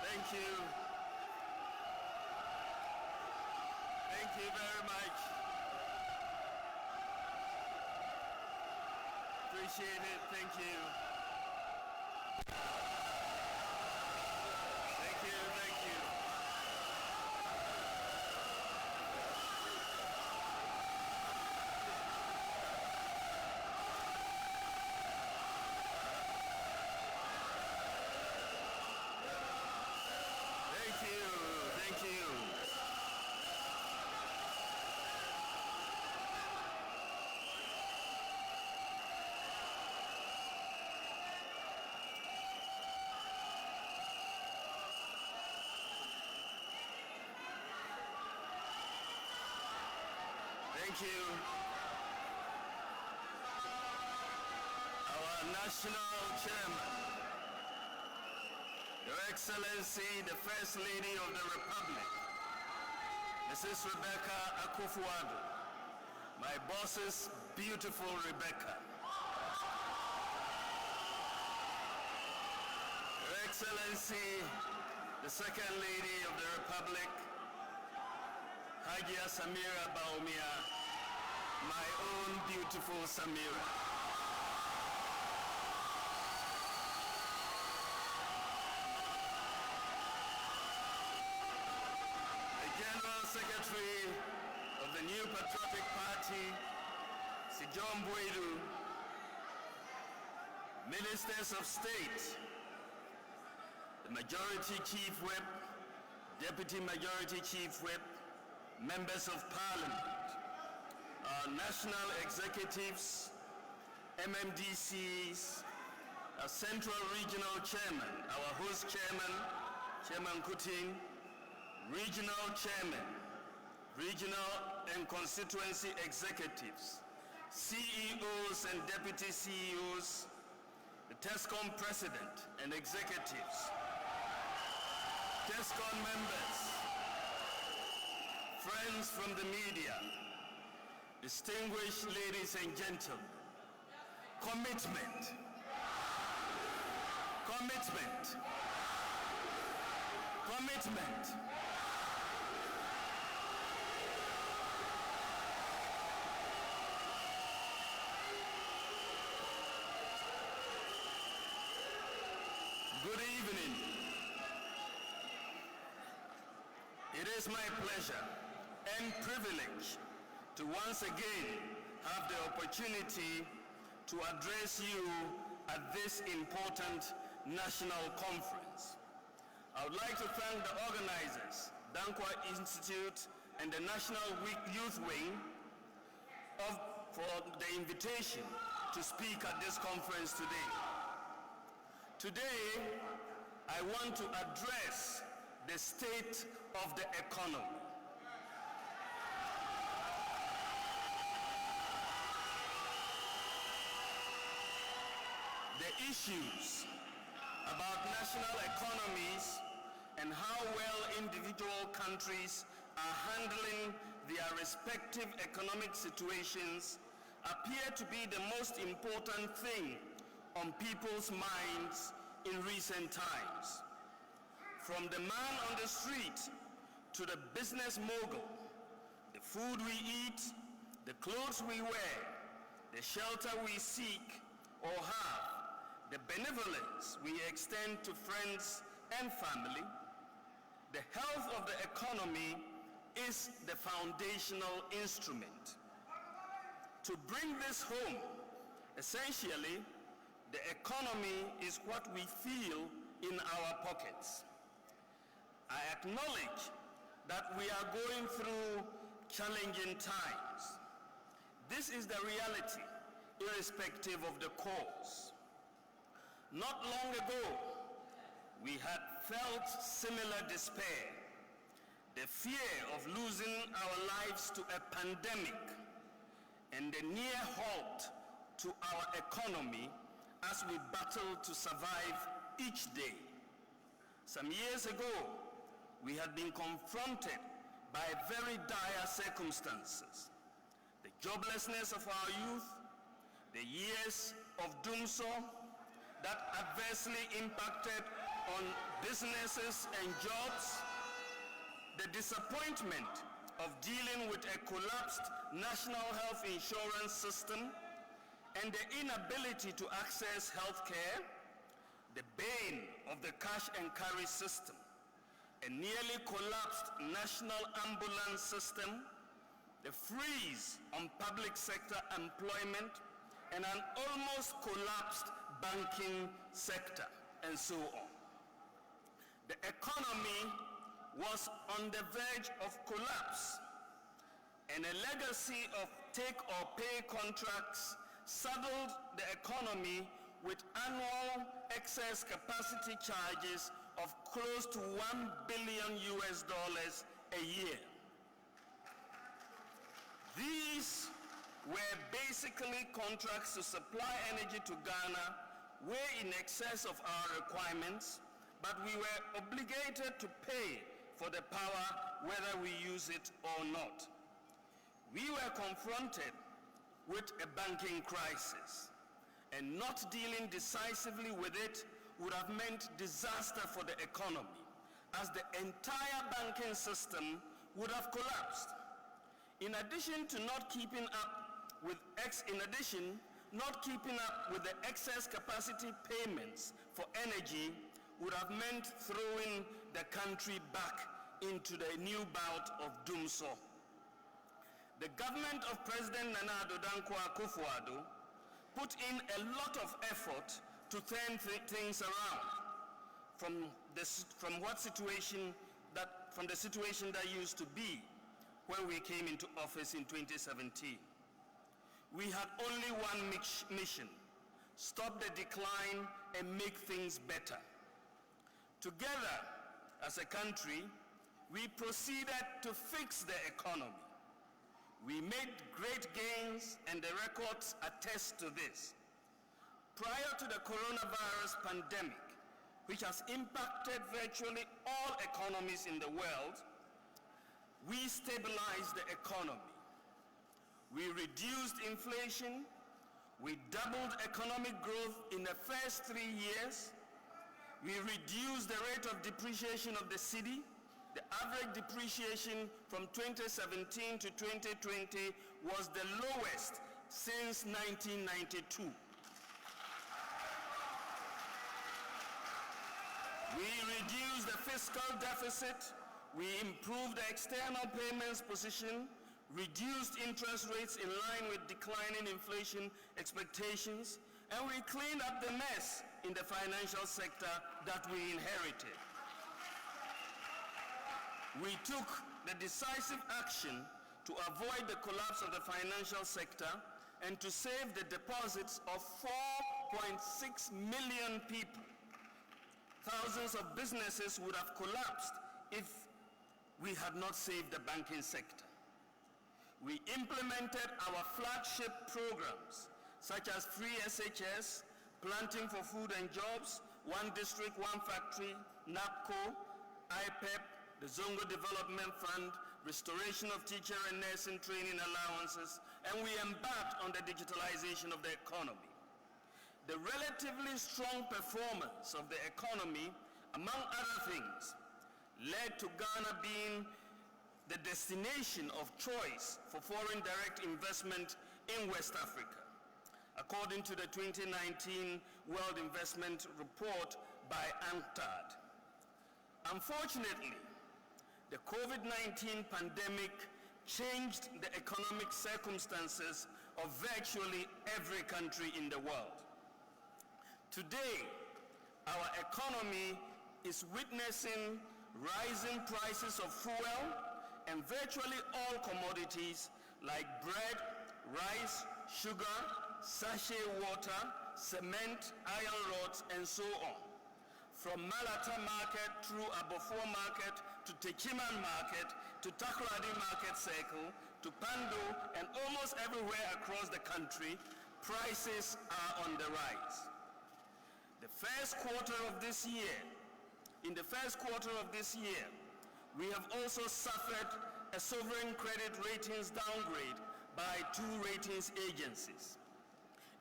Thank you. Thank you very much. Appreciate it. Thank you. Thank you. Thank you. Thank you. Our national chairman, Your Excellency, the First Lady of the Republic, Mrs. Rebecca Akufo-Addo, my boss's beautiful Rebecca. Your Excellency, the Second Lady of the Republic, Hajia Samira Bawumia, my own beautiful Samira. The General Secretary of the New Patriotic Party, Sir John Boydu, Ministers of State, the Majority Chief Whip, Deputy Majority Chief Whip, Members of Parliament, our national executives, MMDCs, our Central Regional Chairman, our host chairman, Chairman Kuting, regional chairman, regional and constituency executives, CEOs and deputy CEOs, the TESCOM president and executives, TESCOM members, friends from the media, distinguished ladies and gentlemen, commitment, commitment, commitment. Good evening. It is my pleasure and privilege to once again have the opportunity to address you at this important national conference. I would like to thank the organizers, Dankwa Institute and the National Youth Wing for the invitation to speak at this conference today. Today, I want to address the state of the economy. The issues about national economies and how well individual countries are handling their respective economic situations appear to be the most important thing on people's minds in recent times. From the man on the street to the business mogul, the food we eat, the clothes we wear, the shelter we seek or have, the benevolence we extend to friends and family, the health of the economy is the foundational instrument. To bring this home, Essentially, the economy is what we feel in our pockets. I acknowledge that we are going through challenging times. This is the reality, irrespective of the cause. Not long ago, we had felt similar despair, the fear of losing our lives to a pandemic, and the near halt to our economy as we battle to survive each day. Some years ago, we had been confronted by very dire circumstances. The joblessness of our youth, the years of doomsday that adversely impacted on businesses and jobs, the disappointment of dealing with a collapsed national health insurance system, and the inability to access health care, the bane of the cash and carry system, a nearly collapsed national ambulance system, the freeze on public sector employment, and an almost collapsed banking sector, and so on. The economy was on the verge of collapse, and a legacy of take-or-pay contracts saddled the economy with annual excess capacity charges of close to $1 billion a year. These were basically contracts to supply energy to Ghana way in excess of our requirements, but we were obligated to pay for the power whether we use it or not. We were confronted with a banking crisis, and not dealing decisively with it would have meant disaster for the economy, as the entire banking system would have collapsed. In addition to not keeping up with the excess capacity payments for energy would have meant throwing the country back into the new bout of doomsday. The government of President Nana Addo Dankwa Akufo-Addo put in a lot of effort to turn things around from the situation that used to be when we came into office in 2017. We had only one mission: stop the decline and make things better. Together, as a country, we proceeded to fix the economy. We made great gains, and the records attest to this. Prior to the coronavirus pandemic, which has impacted virtually all economies in the world, we stabilized the economy. We reduced inflation. We doubled economic growth in the first 3 years. We reduced the rate of depreciation of the cedi. The average depreciation from 2017 to 2020 was the lowest since 1992. We reduced the fiscal deficit. We improved the external payments position, reduced interest rates in line with declining inflation expectations, and we cleaned up the mess in the financial sector that we inherited. We took the decisive action to avoid the collapse of the financial sector and to save the deposits of 4.6 million people. Thousands of businesses would have collapsed if we had not saved the banking sector. We implemented our flagship programs, such as Free SHS, Planting for Food and Jobs, One District, One Factory, NAPCO, IPEP, the Zongo Development Fund, restoration of teacher and nursing training allowances, and we embarked on the digitalization of the economy. The relatively strong performance of the economy, among other things, led to Ghana being the destination of choice for foreign direct investment in West Africa, according to the 2019 World Investment Report by UNCTAD. Unfortunately, the COVID-19 pandemic changed the economic circumstances of virtually every country in the world. Today, our economy is witnessing rising prices of fuel and virtually all commodities like bread, rice, sugar, sachet water, cement, iron rods, and so on. From Malata Market through Abofor Market to Techiman Market to Takoradi Market Circle to Pando and almost everywhere across the country, prices are on the rise. In the first quarter of this year, we have also suffered a sovereign credit ratings downgrade by 2 ratings agencies.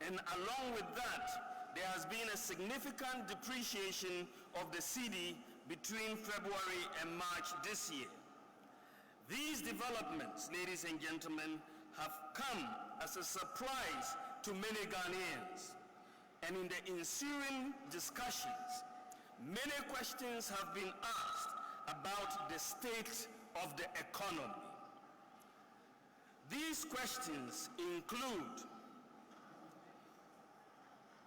And along with that, there has been a significant depreciation of the cedi between February and March this year. These developments, ladies and gentlemen, have come as a surprise to many Ghanaians. And in the ensuing discussions, many questions have been asked about the state of the economy. These questions include: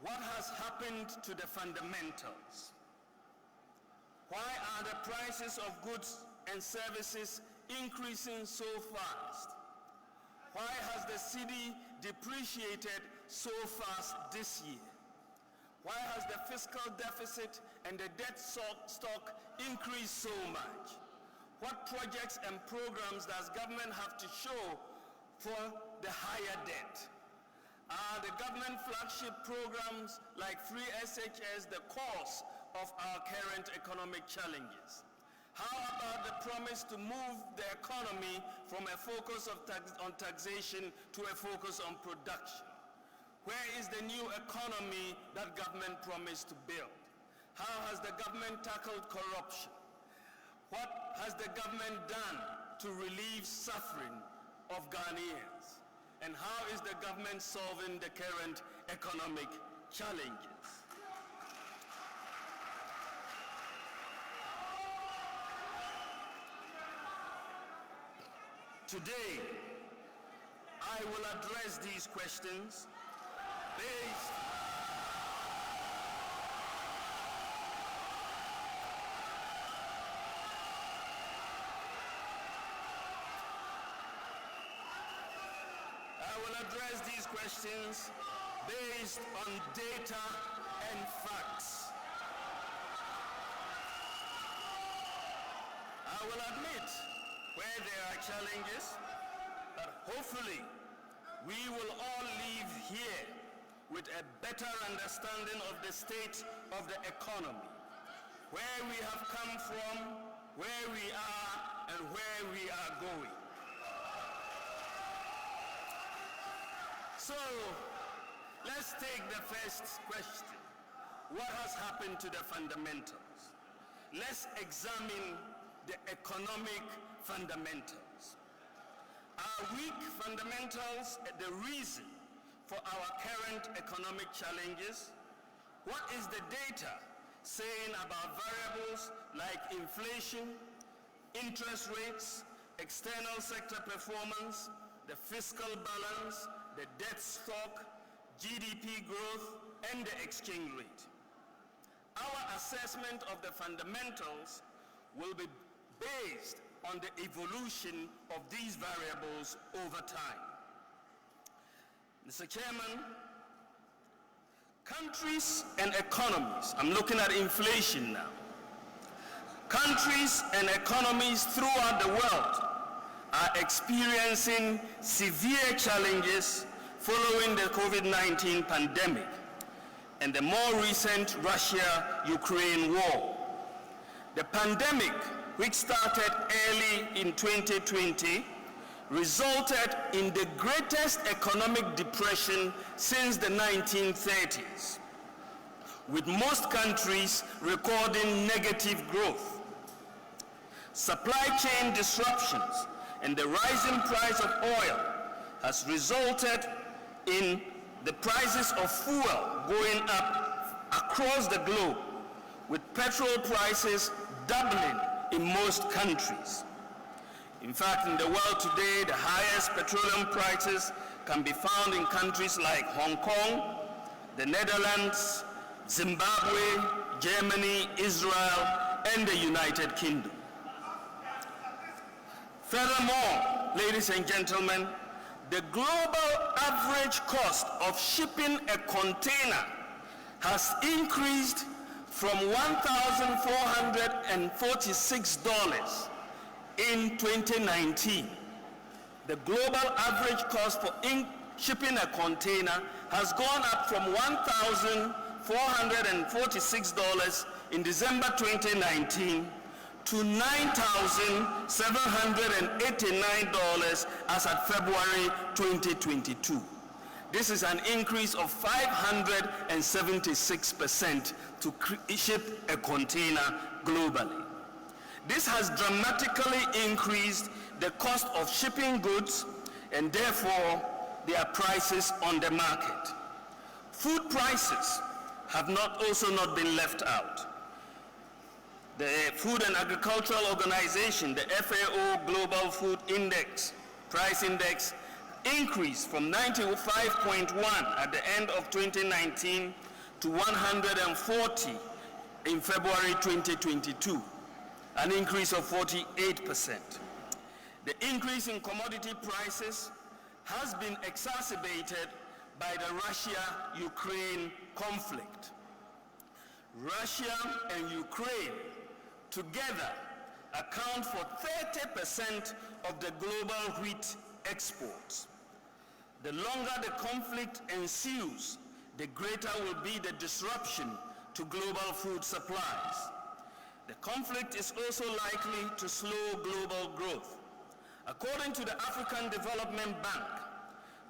what has happened to the fundamentals? Why are the prices of goods and services increasing so fast? Why has the cedi depreciated so fast this year? Why has the fiscal deficit and the debt stock increased so much? What projects and programs does government have to show for the higher debt? Are the government flagship programs like Free SHS the cause of our current economic challenges? How about the promise to move the economy from a focus on taxation to a focus on production? Where is the new economy that government promised to build? How has the government tackled corruption? What has the government done to relieve suffering of Ghanaians? And how is the government solving the current economic challenges? Today, I will address these questions based on data and facts. I will admit where there are challenges, but hopefully we will all leave here with a better understanding of the state of the economy, where we have come from, where we are, and where we are going. So, let's take the first question. What has happened to the fundamentals? Let's examine the economic fundamentals. Are weak fundamentals the reason for our current economic challenges? What is the data saying about variables like inflation, interest rates, external sector performance, the fiscal balance, the debt stock, GDP growth, and the exchange rate? Our assessment of the fundamentals will be based on the evolution of these variables over time. Mr. Chairman, countries and economies, I'm looking at inflation now. Countries and economies throughout the world are experiencing severe challenges following the COVID-19 pandemic and the more recent Russia-Ukraine war. The pandemic, which started early in 2020, resulted in the greatest economic depression since the 1930s, with most countries recording negative growth. Supply chain disruptions and the rising price of oil has resulted in the prices of fuel going up across the globe, with petrol prices doubling in most countries. In fact, in the world today, the highest petroleum prices can be found in countries like Hong Kong, the Netherlands, Zimbabwe, Germany, Israel, and the United Kingdom. Furthermore, ladies and gentlemen, the global average cost of shipping a container has increased from $1,446 in 2019. The global average cost for shipping a container has gone up from $1,446 in December 2019 to $9,789 as at February 2022. This is an increase of 576% to ship a container globally. This has dramatically increased the cost of shipping goods and therefore their prices on the market. Food prices have also not been left out. The Food and Agricultural Organization, the FAO Global Food Index, Price Index, increased from 95.1 at the end of 2019 to 140 in February 2022, an increase of 48%. The increase in commodity prices has been exacerbated by the Russia-Ukraine conflict. Russia and Ukraine together account for 30% of the global wheat exports. The longer the conflict ensues, the greater will be the disruption to global food supplies. The conflict is also likely to slow global growth. According to the African Development Bank,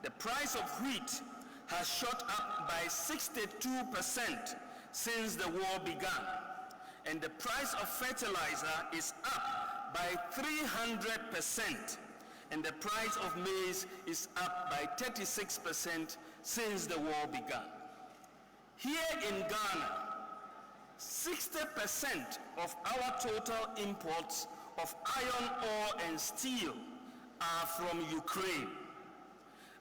the price of wheat has shot up by 62% since the war began, and the price of fertilizer is up by 300%, and the price of maize is up by 36% since the war began. Here in Ghana, 60% of our total imports of iron ore and steel are from Ukraine.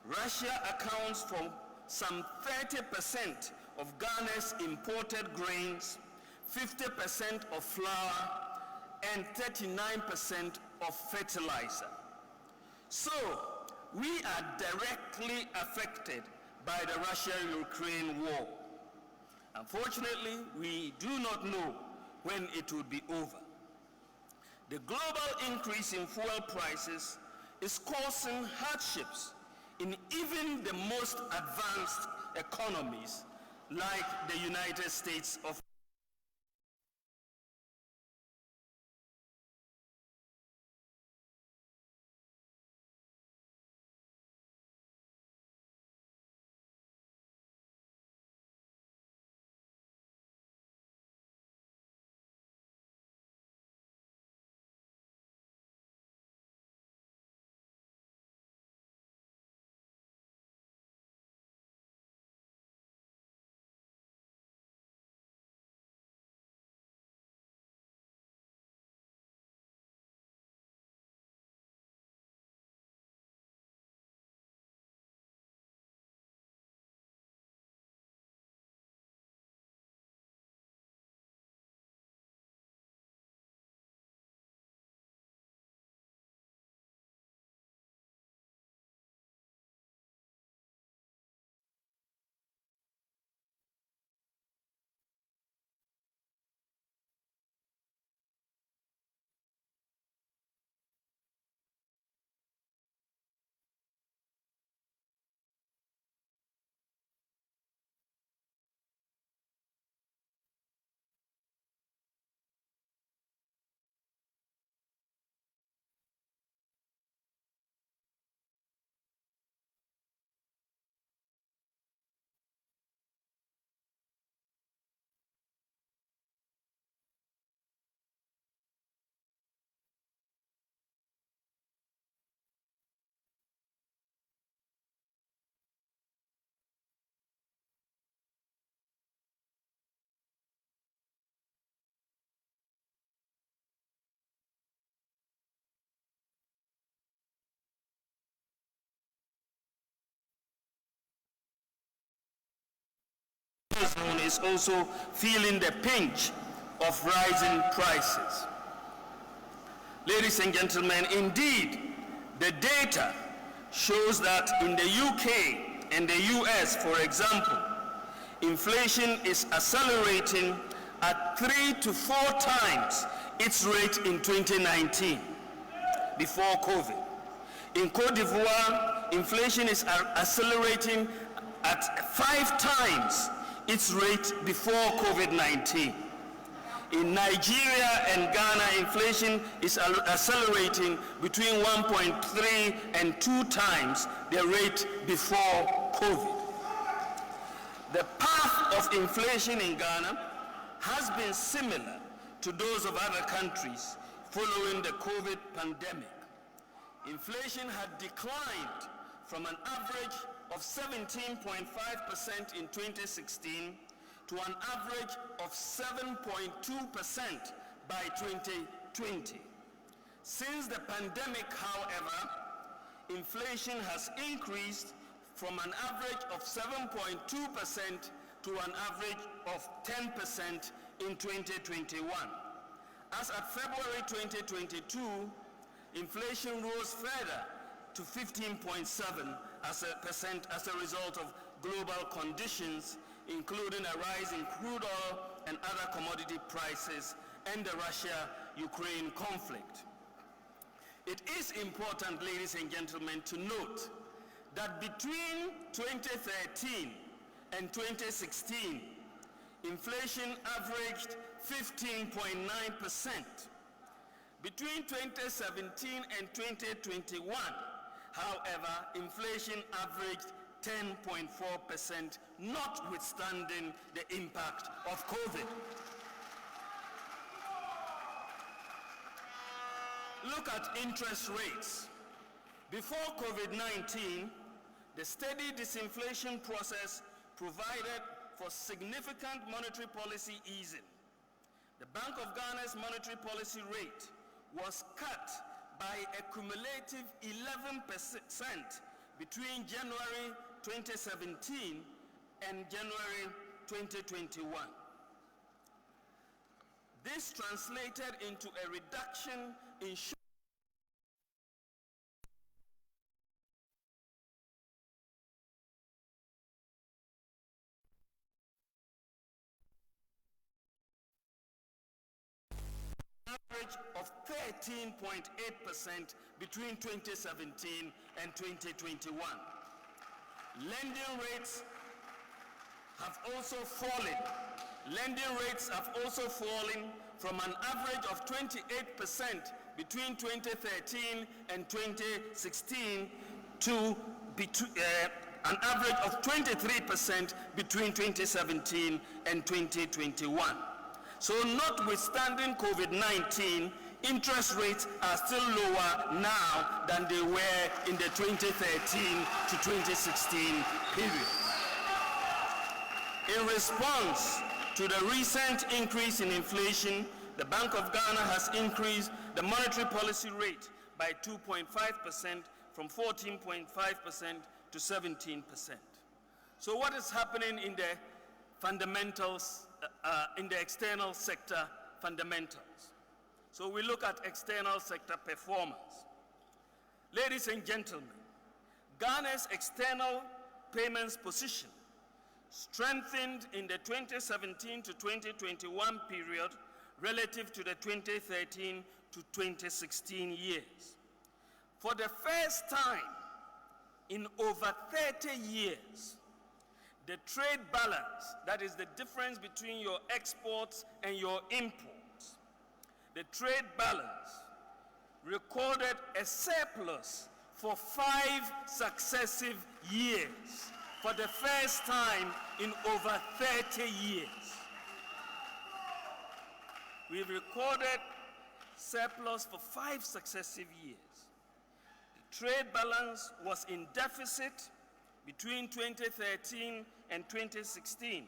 Russia accounts for some 30% of Ghana's imported grains, 50% of flour, and 39% of fertilizer. So, we are directly affected by the Russia-Ukraine war. Unfortunately, we do not know when it will be over. The global increase in fuel prices is causing hardships in even the most advanced economies like the United States of is also feeling the pinch of rising prices. Ladies and gentlemen, indeed, the data shows that in the UK and the US, for example, inflation is accelerating at 3 to 4 times its rate in 2019, before COVID. In Cote d'Ivoire, inflation is accelerating at 5 times its rate before COVID-19. In Nigeria and Ghana, inflation is accelerating between 1.3 and 2 times the rate before COVID. The path of inflation in Ghana has been similar to those of other countries following the COVID pandemic. Inflation had declined from an average of 17.5% in 2016 to an average of 7.2% by 2020. Since the pandemic, however, inflation has increased from an average of 7.2% to an average of 10% in 2021. As at February 2022, inflation rose further to 15.7% as a result of global conditions, including a rise in crude oil and other commodity prices and the Russia-Ukraine conflict. It is important, ladies and gentlemen, to note that between 2013 and 2016, inflation averaged 15.9%. Between 2017 and 2021, however, inflation averaged 10.4%, notwithstanding the impact of COVID. Look at interest rates. Before COVID-19, the steady disinflation process provided for significant monetary policy easing. The Bank of Ghana's monetary policy rate was cut by a cumulative 11% between January 2017 and January 2021. This translated into a reduction in average of 13.8% between 2017 and 2021. Lending rates have also fallen. Lending rates have also fallen from an average of 28% between 2013 and 2016 to an average of 23% between 2017 and 2021. So notwithstanding COVID-19, interest rates are still lower now than they were in the 2013 to 2016 period. In response to the recent increase in inflation, the Bank of Ghana has increased the monetary policy rate by 2.5% from 14.5% to 17%. So what is happening in the fundamentals, in the external sector fundamentals? So we look at external sector performance. Ladies and gentlemen, Ghana's external payments position strengthened in the 2017 to 2021 period relative to the 2013 to 2016 years. For the first time in over 30 years, the trade balance, that is the difference between your exports and your imports, the trade balance recorded a surplus for 5 successive years, for the first time in over 30 years. We've recorded surplus for 5 successive years. The trade balance was in deficit between 2013 and 2016,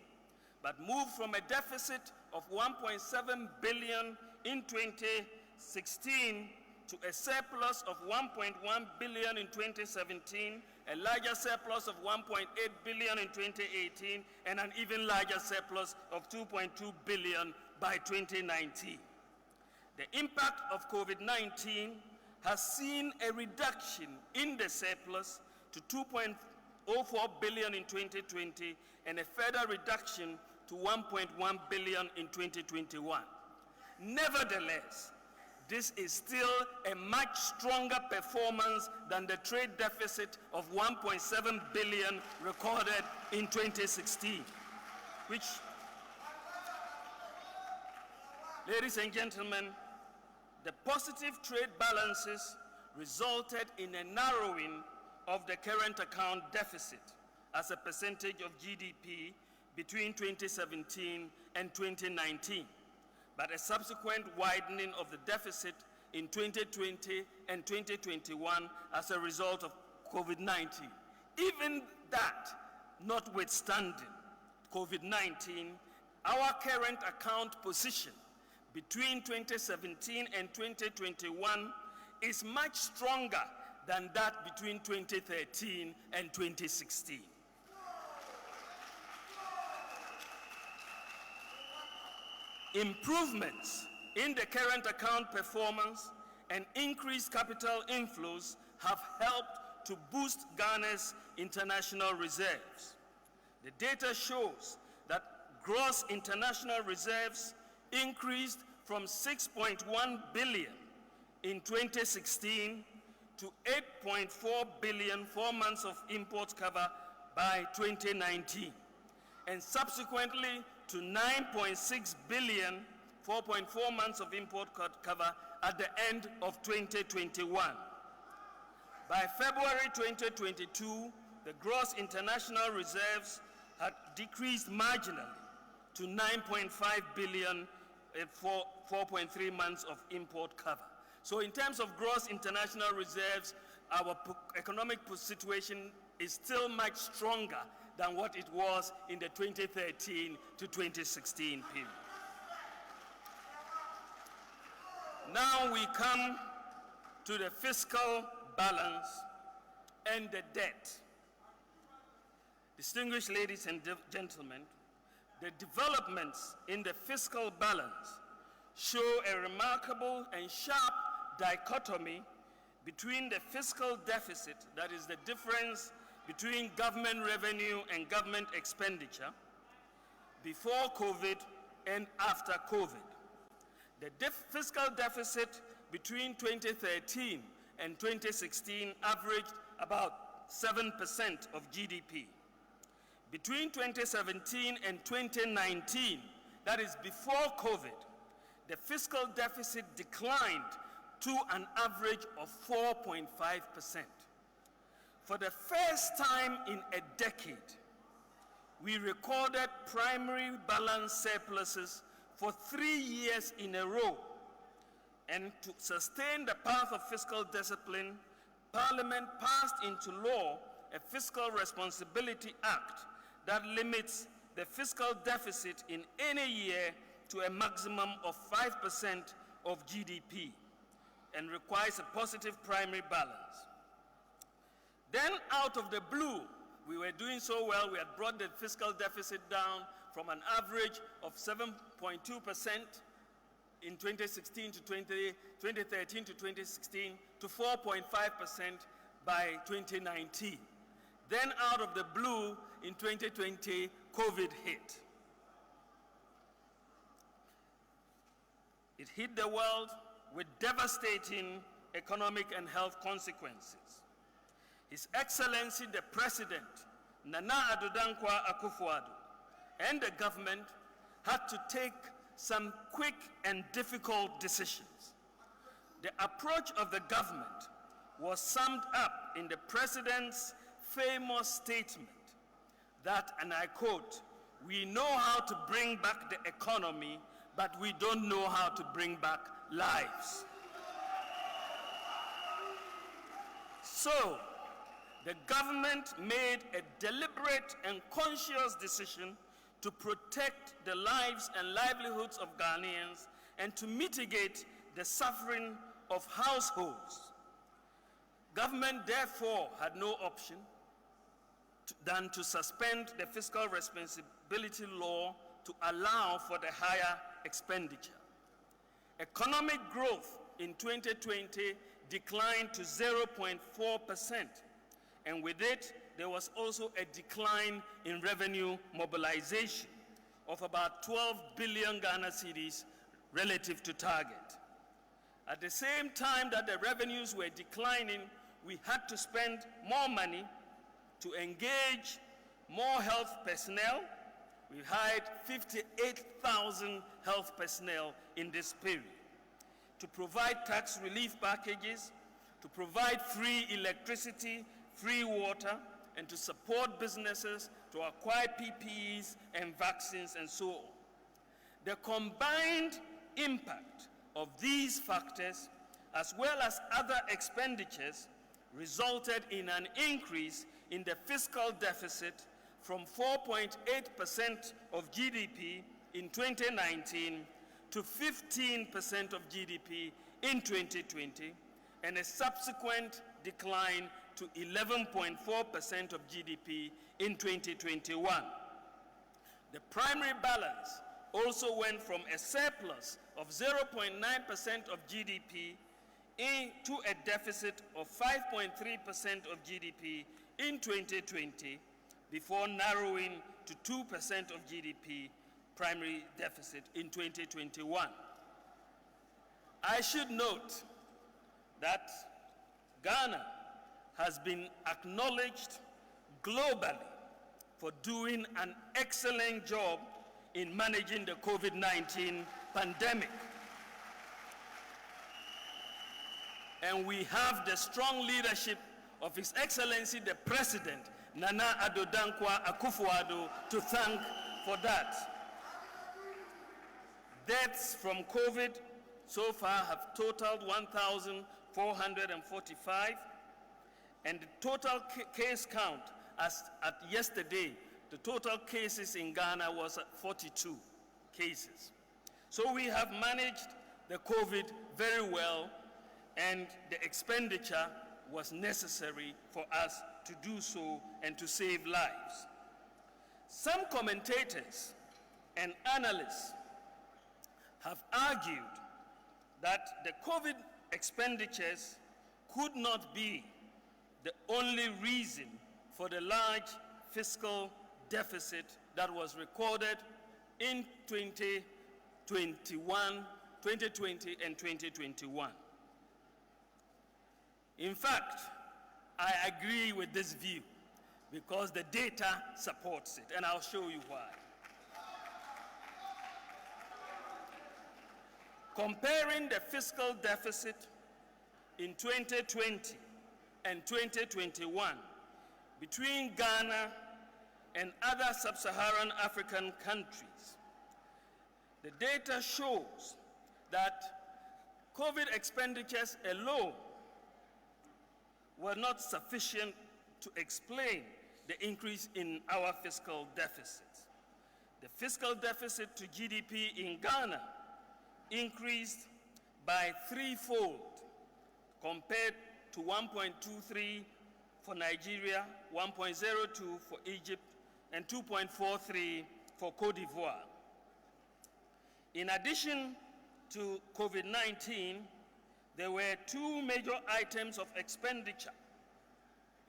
but moved from a deficit of 1.7 billion in 2016 to a surplus of 1.1 billion in 2017 a larger surplus of 1.8 billion in 2018, and an even larger surplus of 2.2 billion by 2019. The impact of COVID-19 has seen a reduction in the surplus to 2.04 billion in 2020 and a further reduction to 1.1 billion in 2021. Nevertheless, this is still a much stronger performance than the trade deficit of 1.7 billion recorded in 2016, which, ladies and gentlemen, the positive trade balances resulted in a narrowing of the current account deficit as a percentage of GDP between 2017 and 2019, but a subsequent widening of the deficit in 2020 and 2021 as a result of COVID-19. Even that, notwithstanding COVID-19, our current account position between 2017 and 2021 is much stronger than that between 2013 and 2016. Improvements in the current account performance and increased capital inflows have helped to boost Ghana's international reserves. The data shows that gross international reserves increased from 6.1 billion in 2016 to 8.4 billion 4 months of import cover by 2019, and subsequently to 9.6 billion 4.4 months of import cover at the end of 2021. By February 2022, the gross international reserves had decreased marginally to 9.5 billion for 4.3 months of import cover. So in terms of gross international reserves, our economic situation is still much stronger than what it was in the 2013 to 2016 period. Now we come to the fiscal balance and the debt. Distinguished ladies and gentlemen, the developments in the fiscal balance show a remarkable and sharp dichotomy between the fiscal deficit, that is the difference between government revenue and government expenditure, before COVID and after COVID. The fiscal deficit between 2013 and 2016 averaged about 7% of GDP. Between 2017 and 2019, that is before COVID, the fiscal deficit declined to an average of 4.5%. For the first time in a decade, we recorded primary balance surpluses for 3 years in a row. And to sustain the path of fiscal discipline, Parliament passed into law a Fiscal Responsibility Act that limits the fiscal deficit in any year to a maximum of 5% of GDP and requires a positive primary balance. Then out of the blue, we were doing so well, we had brought the fiscal deficit down from an average of 7.2% in 2013 to 2016 to 4.5% by 2019. Then out of the blue, in 2020, COVID hit. It hit the world with devastating economic and health consequences. His Excellency the President, Nana Addo Dankwa Akufo-Addo, and the government had to take some quick and difficult decisions. The approach of the government was summed up in the President's famous statement that, and I quote, "We know how to bring back the economy, but we don't know how to bring back lives." So, the government made a deliberate and conscious decision to protect the lives and livelihoods of Ghanaians and to mitigate the suffering of households. Government therefore had no option than to suspend the fiscal responsibility law to allow for the higher expenditure. Economic growth in 2020 declined to 0.4%, and with it, there was also a decline in revenue mobilization of about 12 billion Ghana cedis relative to target. At the same time that the revenues were declining, we had to spend more money to engage more health personnel. We hired 58,000 health personnel in this period to provide tax relief packages, to provide free electricity, free water, and to support businesses to acquire PPEs and vaccines and so on. The combined impact of these factors, as well as other expenditures, resulted in an increase in the fiscal deficit from 4.8% of GDP in 2019 to 15% of GDP in 2020, and a subsequent decline to 11.4% of GDP in 2021. The primary balance also went from a surplus of 0.9% of GDP to a deficit of 5.3% of GDP in 2020, before narrowing to 2% of GDP primary deficit in 2021. I should note that Ghana has been acknowledged globally for doing an excellent job in managing the COVID-19 pandemic. And we have the strong leadership of His Excellency the President, Nana Addo Dankwa Akufo-Addo, to thank for that. Deaths from COVID so far have totaled 1,445, and the total case count as at yesterday, the total cases in Ghana was at 42 cases. So we have managed the COVID very well, and the expenditure was necessary for us to do so and to save lives. Some commentators and analysts have argued that the COVID expenditures could not be the only reason for the large fiscal deficit that was recorded in 2020 and 2021. In fact, I agree with this view because the data supports it, and I'll show you why. Comparing the fiscal deficit in 2020 and 2021 between Ghana and other sub-Saharan African countries, the data shows that COVID expenditures alone were not sufficient to explain the increase in our fiscal deficits. The fiscal deficit to GDP in Ghana increased by threefold compared to 1.23 for Nigeria, 1.02 for Egypt, and 2.43 for Cote d'Ivoire. In addition to COVID-19, there were two major items of expenditure.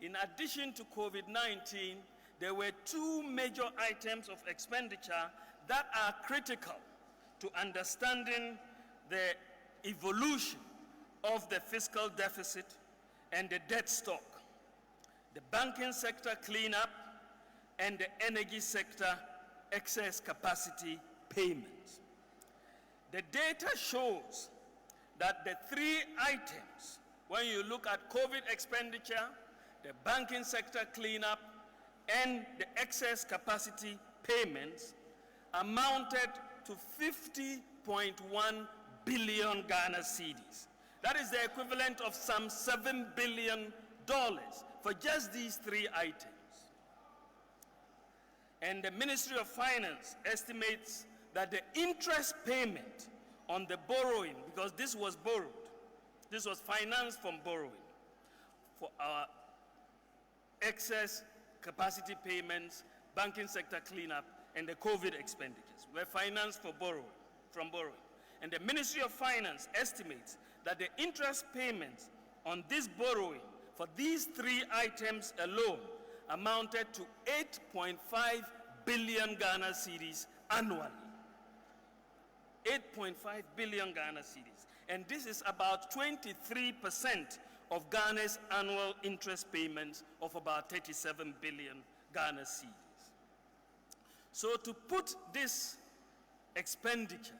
In addition to COVID-19, there were two major items of expenditure that are critical to understanding the evolution of the fiscal deficit and the debt stock: the banking sector cleanup and the energy sector excess capacity payments. The data shows that the three items, when you look at COVID expenditure, the banking sector cleanup, and the excess capacity payments, amounted to 50.1 billion Ghana cedis. That is the equivalent of some $7 billion for just these three items. And the Ministry of Finance estimates that the interest payment on the borrowing, because this was borrowed, this was financed from borrowing, for our excess capacity payments, banking sector cleanup, and the COVID expenditures were financed from borrowing. And the Ministry of Finance estimates that the interest payments on this borrowing for these three items alone amounted to 8.5 billion Ghana cedis annually. 8.5 billion Ghana cedis. And this is about 23% of Ghana's annual interest payments of about 37 billion Ghana cedis. So to put this expenditure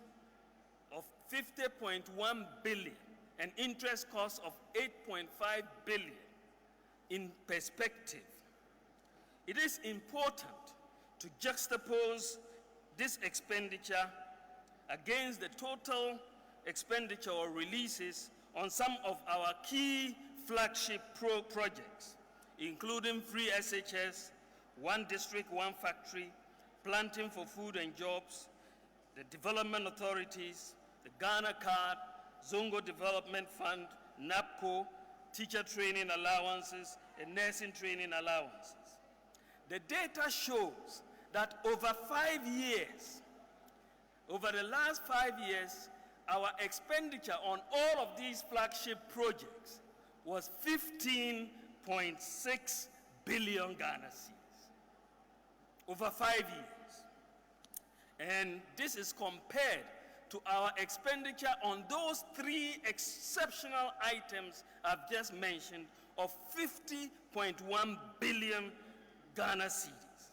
of 50.1 billion and interest costs of 8.5 billion in perspective, it is important to juxtapose this expenditure against the total expenditure or releases on some of our key flagship projects, including free SHS, One District, One Factory, Planting for Food and Jobs, the development authorities, the Ghana Card, Zongo Development Fund, NAPCO, teacher training allowances, and nursing training allowances. The data shows that over the last 5 years, our expenditure on all of these flagship projects was 15.6 billion Ghana cedis. Over 5 years. And this is compared to our expenditure on those three exceptional items I've just mentioned of 50.1 billion Ghana cedis.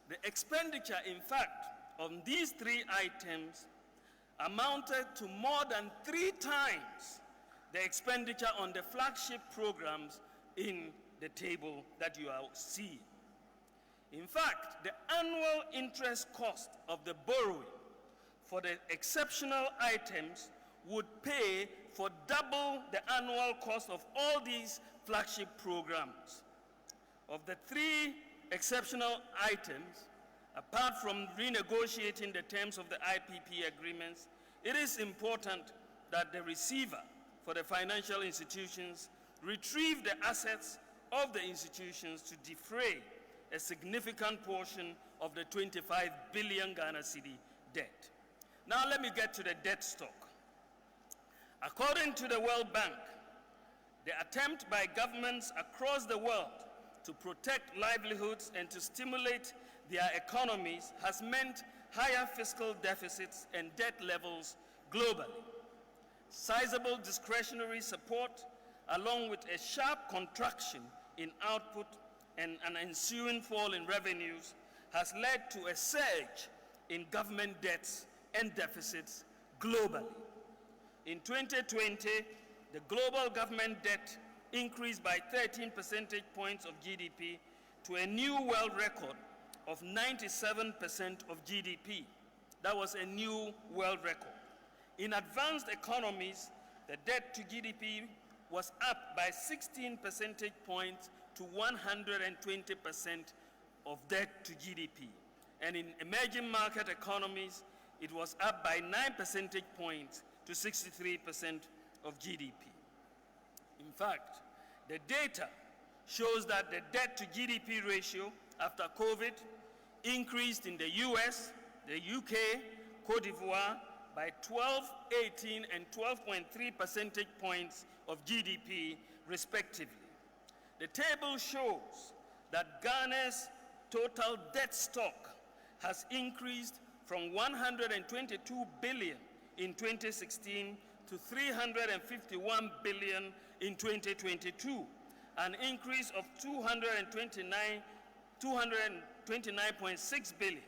The expenditure, in fact, on these three items amounted to more than 3 times the expenditure on the flagship programs in the table that you are seeing. In fact, the annual interest cost of the borrowing for the exceptional items would pay for double the annual cost of all these flagship programs. Of the 3 exceptional items, apart from renegotiating the terms of the IPP agreements, it is important that the receiver for the financial institutions retrieve the assets of the institutions to defray a significant portion of the 25 billion Ghana cedi debt. Now let me get to the debt stock. According to the World Bank, the attempt by governments across the world to protect livelihoods and to stimulate their economies has meant higher fiscal deficits and debt levels globally. Sizable discretionary support, along with a sharp contraction in output and an ensuing fall in revenues, has led to a surge in government debts and deficits globally. In 2020, the global government debt increased by 13 percentage points of GDP to a new world record of 97% of GDP. That was a new world record. In advanced economies, the debt to GDP was up by 16 percentage points to 120% of debt to GDP. And in emerging market economies, it was up by 9 percentage points to 63% of GDP. In fact, the data shows that the debt to GDP ratio after COVID increased in the US, the UK, Cote d'Ivoire by 12, 18, and 12.3 percentage points of GDP, respectively. The table shows that Ghana's total debt stock has increased from 122 billion in 2016 to 351 billion in 2022, an increase of 229.6 billion.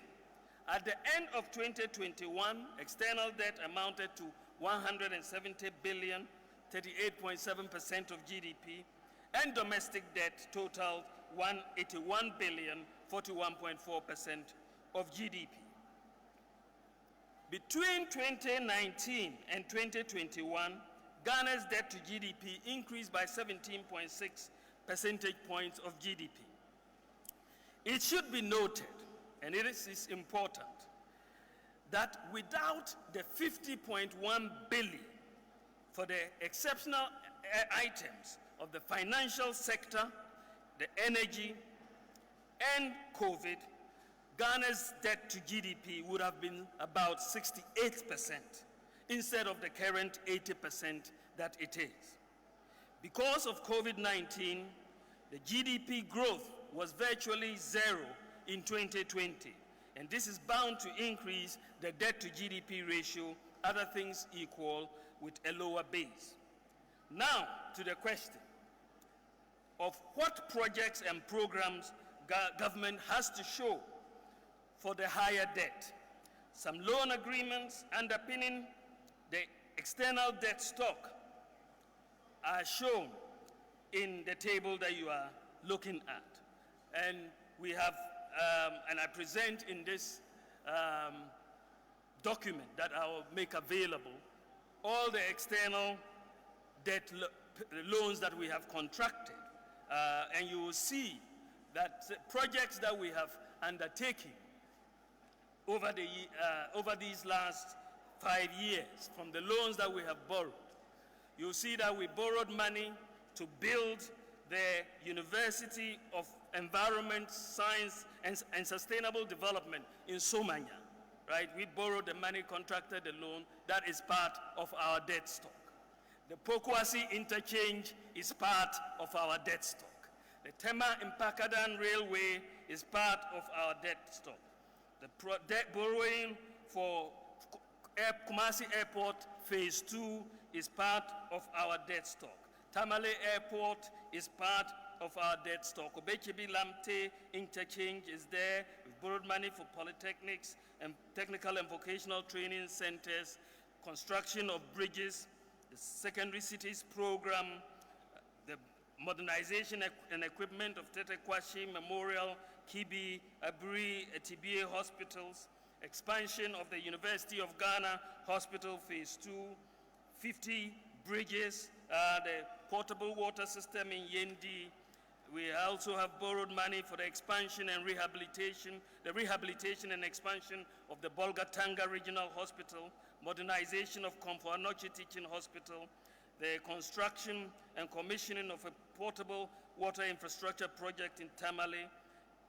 At the end of 2021, external debt amounted to 170 billion, 38.7% of GDP, and domestic debt totaled 181 billion, 41.4% of GDP. Between 2019 and 2021, Ghana's debt to GDP increased by 17.6 percentage points of GDP. It should be noted, and it is important, that without the 50.1 billion for the exceptional items of the financial sector, the energy, and COVID, Ghana's debt to GDP would have been about 68% instead of the current 80% that it is. Because of COVID-19, the GDP growth was virtually zero in 2020, and this is bound to increase the debt to GDP ratio, other things equal, with a lower base. Now to the question of what projects and programs government has to show for the higher debt. Some loan agreements underpinning the external debt stock are shown in the table that you are looking at. And we have, and I present in this document that I will make available, all the external debt loans that we have contracted. And you will see that the projects that we have undertaken over these last 5 years, from the loans that we have borrowed, you'll see that we borrowed money to build the University of Environment, Science, and Sustainable Development in Somanya, right? We borrowed the money, contracted the loan. That is part of our debt stock. The Pokuasi interchange is part of our debt stock. The Tema Impakadan Railway is part of our debt stock. The debt borrowing for Kumasi Airport Phase 2 is part of our debt stock. Tamale Airport is part of our debt stock. Obechebi Lamte Interchange is there. We've borrowed money for polytechnics and technical and vocational training centers, construction of bridges, the Secondary Cities Program, the modernization and equipment of Tete Kwashi Memorial, Kibi, Aburi, Etibie hospitals, expansion of the University of Ghana Hospital Phase 2, 50 bridges, the portable water system in Yendi. We also have borrowed money for the expansion and rehabilitation, the rehabilitation and expansion of the Bolgatanga Regional Hospital, modernization of Komfo Anokye Teaching Hospital, the construction and commissioning of a portable water infrastructure project in Tamale,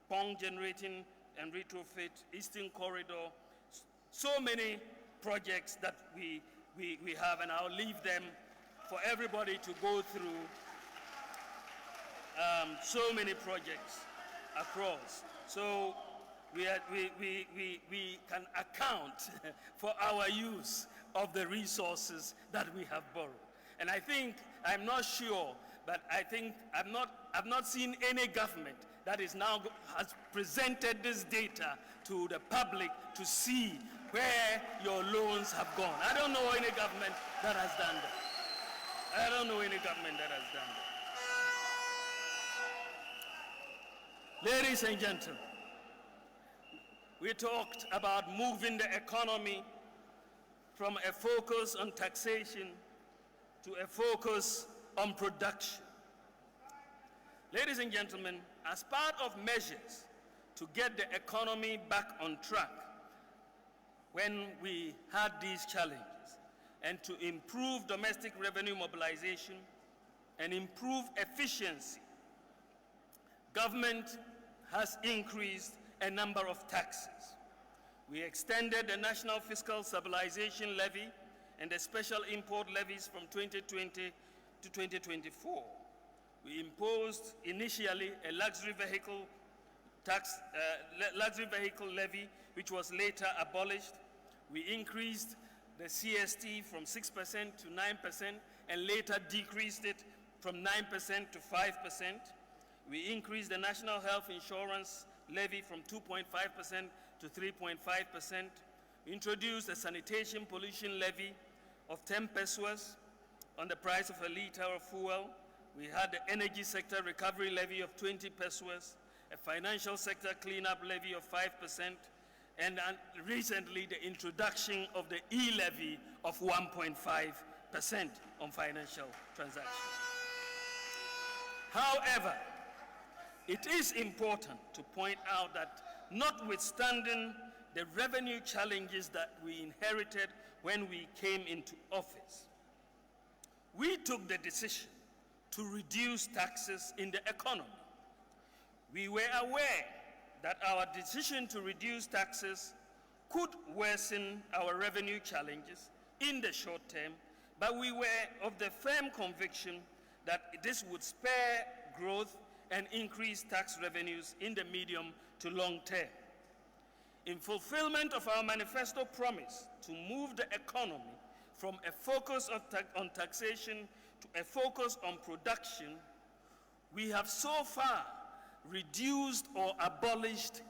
Pong Generating and Retrofit, Eastern Corridor, so many projects that we have, and I'll leave them for everybody to go through. So many projects across. So we can account for our use of the resources that we have borrowed. And I think, I'm not sure, but I think I've not seen any government that is now has presented this data to the public to see where your loans have gone. I don't know any government that has done that. I don't know any government that has done that. Ladies and gentlemen, we talked about moving the economy from a focus on taxation to a focus on production. Ladies and gentlemen, as part of measures to get the economy back on track when we had these challenges, and to improve domestic revenue mobilization and improve efficiency, government has increased a number of taxes. We extended the National Fiscal Stabilization Levy and the special import levies from 2020 to 2024. We imposed initially a luxury vehicle tax, luxury vehicle levy, which was later abolished. We increased the CST from 6% to 9% and later decreased it from 9% to 5%. We increased the National Health Insurance levy from 2.5% to 3.5%. We introduced a sanitation pollution levy of 10 pesos on the price of a liter of fuel. We had the energy sector recovery levy of 20 pesos, a financial sector cleanup levy of 5%, and recently the introduction of the e-levy of 1.5% on financial transactions. However, it is important to point out that notwithstanding the revenue challenges that we inherited when we came into office, we took the decision to reduce taxes in the economy. We were aware that our decision to reduce taxes could worsen our revenue challenges in the short term, but we were of the firm conviction that this would spur growth and increase tax revenues in the medium to long term. In fulfillment of our manifesto promise to move the economy from a focus on taxation to a focus on production, we have so far reduced or abolished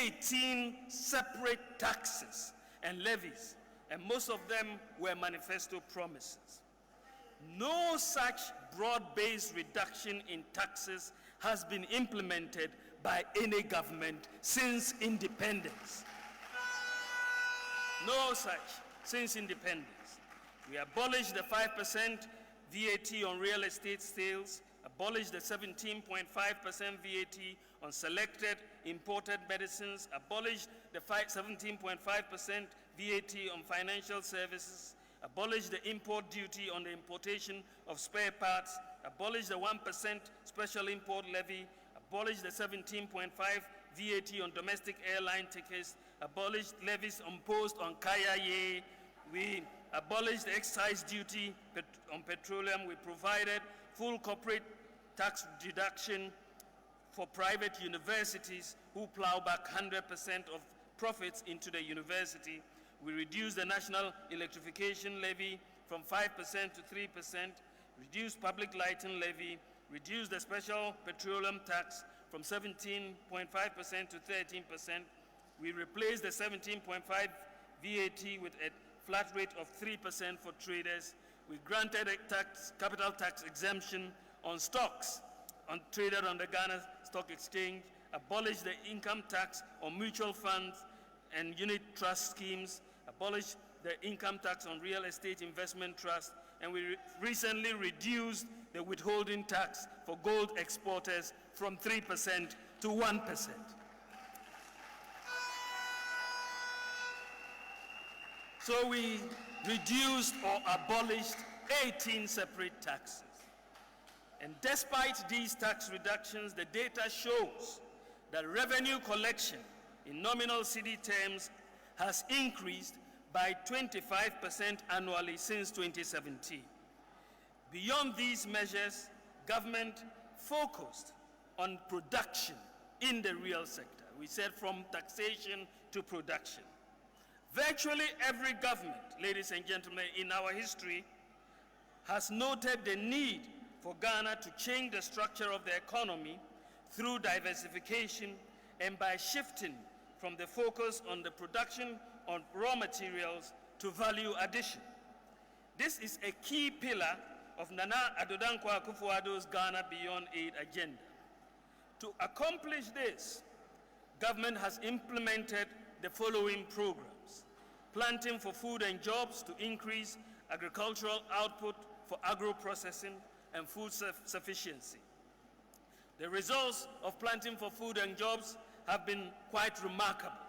18 separate taxes and levies, and most of them were manifesto promises. No such broad-based reduction in taxes has been implemented by any government since independence. No such since independence. We abolished the 5% VAT on real estate sales, abolished the 17.5% VAT on selected imported medicines, abolished the 17.5% VAT on financial services, abolished the import duty on the importation of spare parts, abolished the 1% special import levy, abolished the 17.5% VAT on domestic airline tickets, abolished levies imposed on Kaya. We abolished the excise duty on petroleum. We provided full corporate tax deduction for private universities who plow back 100% of profits into the university. We reduced the national electrification levy from 5% to 3%, reduced public lighting levy, reduced the special petroleum tax from 17.5% to 13%. We replaced the 17.5 VAT with a flat rate of 3% for traders. We granted a capital tax exemption on stocks traded on the Ghana Stock Exchange, abolished the income tax on mutual funds and unit trust schemes, abolished the income tax on real estate investment trust, and we recently reduced the withholding tax for gold exporters from 3% to 1%. So we reduced or abolished 18 separate taxes. And despite these tax reductions, the data shows that revenue collection in nominal cedi terms has increased by 25% annually since 2017. Beyond these measures, government focused on production in the real sector. We said from taxation to production. Virtually every government, ladies and gentlemen, in our history has noted the need for Ghana to change the structure of the economy through diversification and by shifting from the focus on the production of raw materials to value addition. This is a key pillar of Nana Addo Dankwa Akufo-Addo's Ghana Beyond Aid agenda. To accomplish this, government has implemented the following programs: planting for food and jobs to increase agricultural output for agro-processing and food sufficiency. The results of planting for food and jobs have been quite remarkable,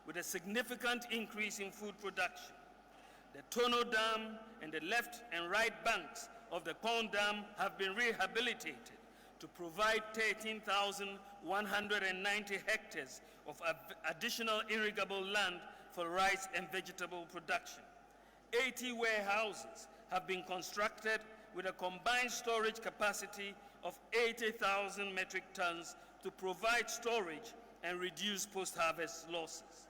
with a significant increase in food production. The Tono Dam and the left and right banks of the Pond Dam have been rehabilitated to provide 13,190 hectares of additional irrigable land for rice and vegetable production. 80 warehouses have been constructed with a combined storage capacity of 80,000 metric tons to provide storage and reduce post-harvest losses.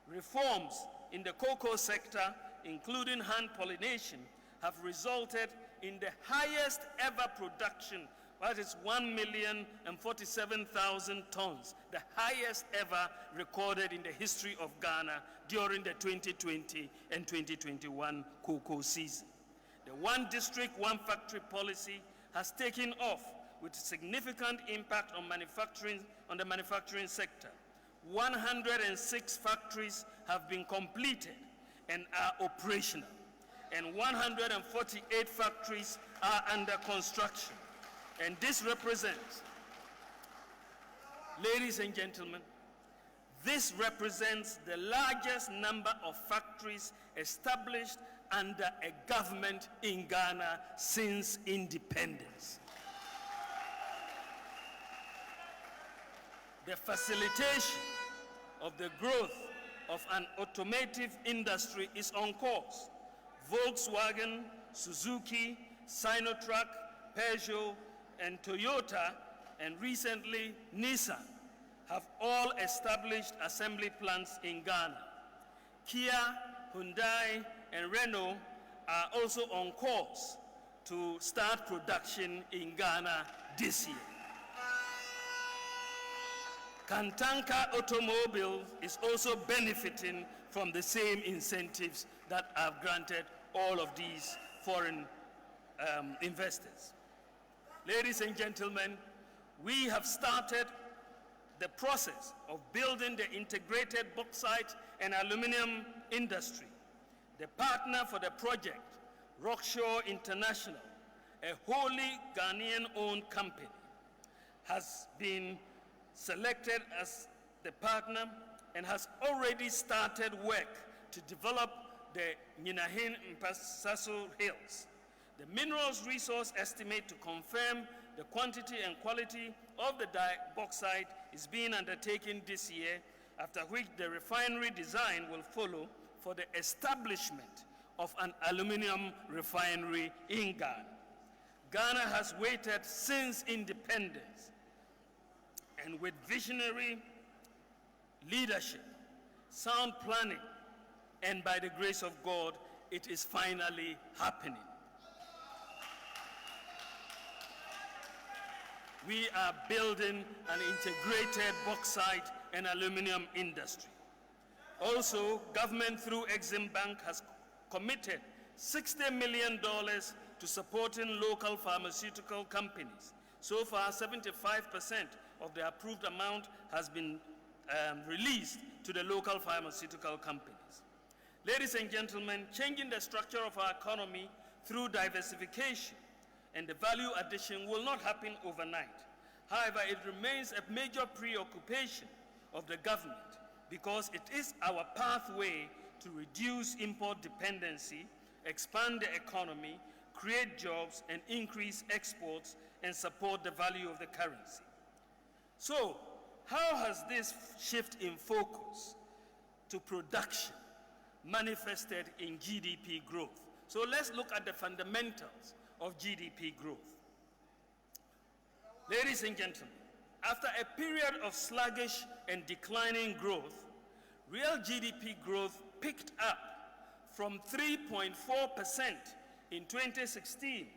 Reforms in the cocoa sector, including hand pollination, have resulted in the highest ever production, that is 1,047,000 tons, the highest ever recorded in the history of Ghana during the 2020 and 2021 cocoa season. The one district, one factory policy has taken off with significant impact on the manufacturing sector. 106 factories have been completed and are operational, and 148 factories are under construction. And this represents, ladies and gentlemen, this represents the largest number of factories established under a government in Ghana since independence. The facilitation of the growth of an automotive industry is on course. Volkswagen, Suzuki, Sinotruk, Peugeot, and Toyota, and recently Nissan, have all established assembly plants in Ghana. Kia, Hyundai, and Renault are also on course to start production in Ghana this year. Kantanka Automobile is also benefiting from the same incentives that have granted all of these foreign investors. Ladies and gentlemen, we have started the process of building the integrated bauxite and aluminum industry. The partner for the project, Rockshore International, a wholly Ghanaian-owned company, has been selected as the partner and has already started work to develop the Nyinahin Mpasaso Hills. The minerals resource estimate to confirm the quantity and quality of the bauxite is being undertaken this year, after which the refinery design will follow for the establishment of an aluminum refinery in Ghana. Ghana has waited since independence, and with visionary leadership, sound planning, and by the grace of God, it is finally happening. We are building an integrated bauxite and aluminum industry. Also, government through Exim Bank has committed $60 million to supporting local pharmaceutical companies. So far, 75% of the approved amount has been released to the local pharmaceutical companies. Ladies and gentlemen, changing the structure of our economy through diversification and the value addition will not happen overnight. However, it remains a major preoccupation of the government because it is our pathway to reduce import dependency, expand the economy, create jobs, and increase exports and support the value of the currency. So, how has this shift in focus to production manifested in GDP growth? So let's look at the fundamentals of GDP growth. Ladies and gentlemen, after a period of sluggish and declining growth, real GDP growth picked up from 3.4% in 2016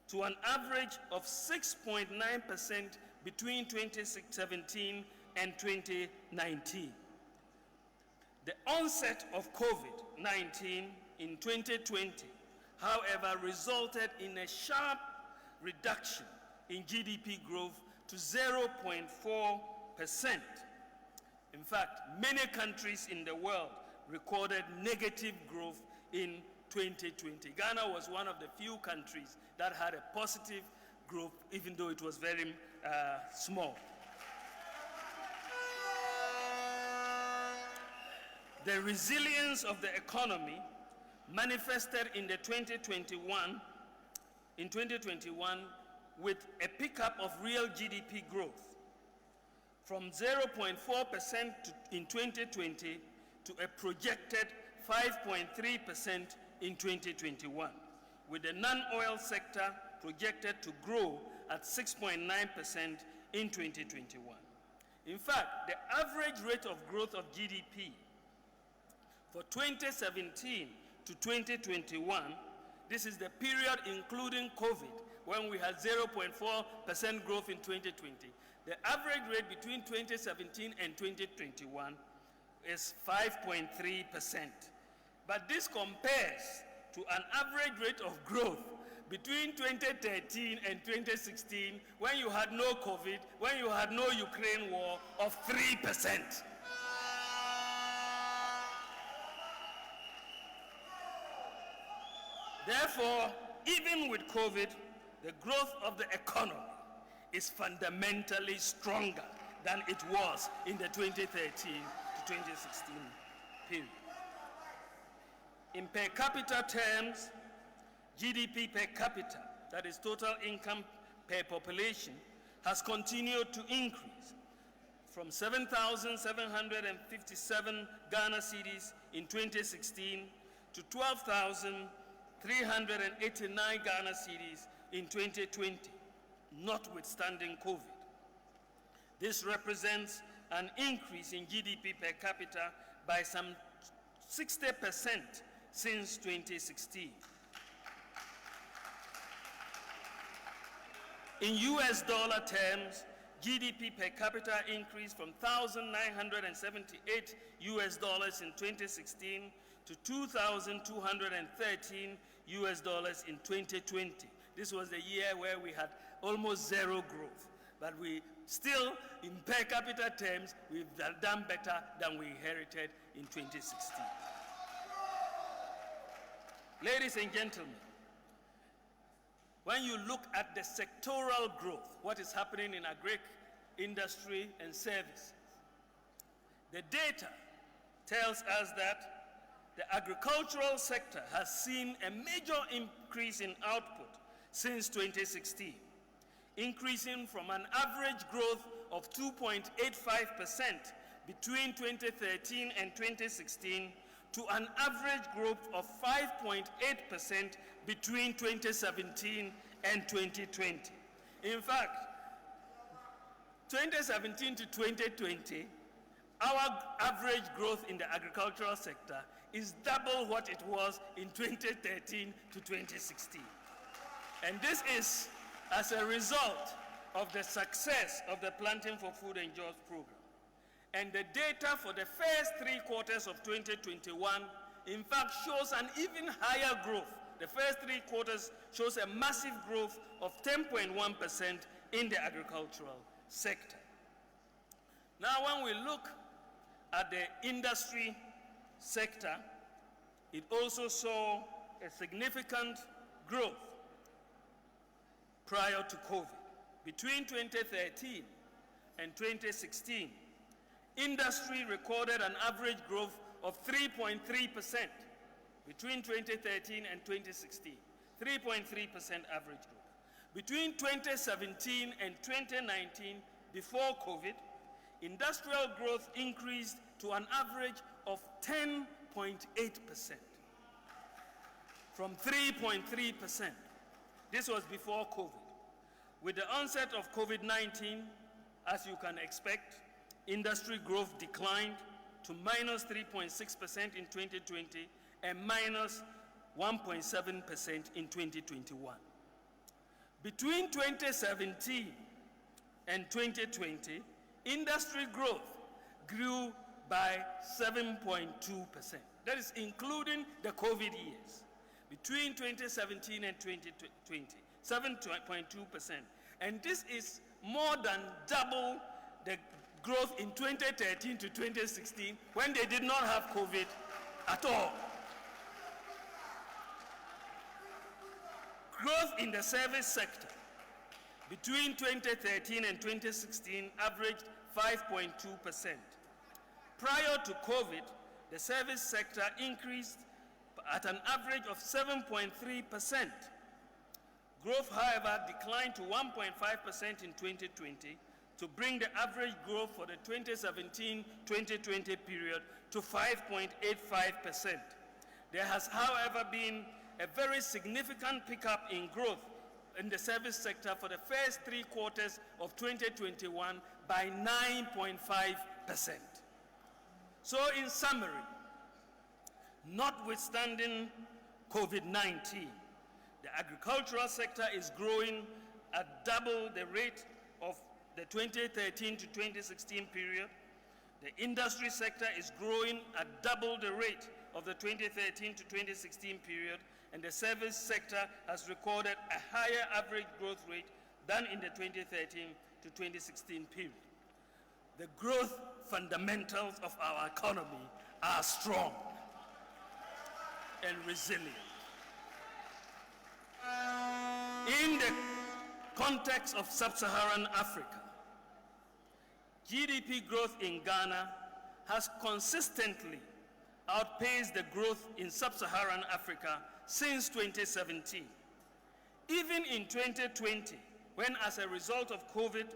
to an average of 6.9% between 2017 and 2019. The onset of COVID-19 in 2020, however, resulted in a sharp reduction in GDP growth to 0.4%. In fact, many countries in the world recorded negative growth in 2020. Ghana was one of the few countries that had a positive growth, even though it was very small. The resilience of the economy manifested in 2021 with a pickup of real GDP growth from 0.4% in 2020 to a projected 5.3% in 2021, with the non-oil sector projected to grow at 6.9% in 2021. In fact, the average rate of growth of GDP for 2017 to 2021, this is the period including COVID, when we had 0.4% growth in 2020. The average rate between 2017 and 2021 is 5.3%. But this compares to an average rate of growth between 2013 and 2016, when you had no COVID, when you had no Ukraine war, of 3%. Therefore, even with COVID, the growth of the economy is fundamentally stronger than it was in the 2013 to 2016 period. In per capita terms, GDP per capita, that is total income per population, has continued to increase from 7,757 Ghana cedis in 2016 to 12,389 Ghana cedis in 2020, notwithstanding COVID. This represents an increase in GDP per capita by some 60% since 2016. In US dollar terms, GDP per capita increased from $1,978 US in 2016 to $2,213 US in 2020. This was the year where we had almost zero growth, but we still, in per capita terms, we've done better than we inherited in 2016. Ladies and gentlemen, when you look at the sectoral growth, what is happening in agri industry and services, the data tells us that the agricultural sector has seen a major increase in output since 2016, increasing from an average growth of 2.85% between 2013 and 2016 to an average growth of 5.8% between 2017 and 2020. In fact, 2017 to 2020, our average growth in the agricultural sector is double what it was in 2013 to 2016. And this is as a result of the success of the Planting for Food and Jobs program. And the data for the first 3 quarters of 2021, in fact, shows an even higher growth. The first 3 quarters shows a massive growth of 10.1% in the agricultural sector. Now, when we look at the industry sector, it also saw a significant growth prior to COVID. Between 2013 and 2016, industry recorded an average growth of 3.3% between 2013 and 2016, 3.3% average growth. Between 2017 and 2019, before COVID, industrial growth increased to an average of 10.8% from 3.3%. This was before COVID. With the onset of COVID-19, as you can expect, industry growth declined to minus 3.6% in 2020 and minus 1.7% in 2021. Between 2017 and 2020, industry growth grew by 7.2%. That is including the COVID years. Between 2017 and 2020, 7.2%. And this is more than double the growth in 2013 to 2016 when they did not have COVID at all. Growth in the service sector between 2013 and 2016 averaged 5.2%. Prior to COVID, the service sector increased at an average of 7.3%. Growth, however, declined to 1.5% in 2020 to bring the average growth for the 2017-2020 period to 5.85%. There has, however, been a very significant pickup in growth in the service sector for the first 3 quarters of 2021 by 9.5%. So in summary, notwithstanding COVID-19, the agricultural sector is growing at double the rate of the 2013 to 2016 period. The industry sector is growing at double the rate of the 2013 to 2016 period, and the service sector has recorded a higher average growth rate than in the 2013 to 2016 period. The growth fundamentals of our economy are strong and resilient. In the context of sub-Saharan Africa, GDP growth in Ghana has consistently outpaced the growth in sub-Saharan Africa since 2017. Even in 2020, when as a result of COVID,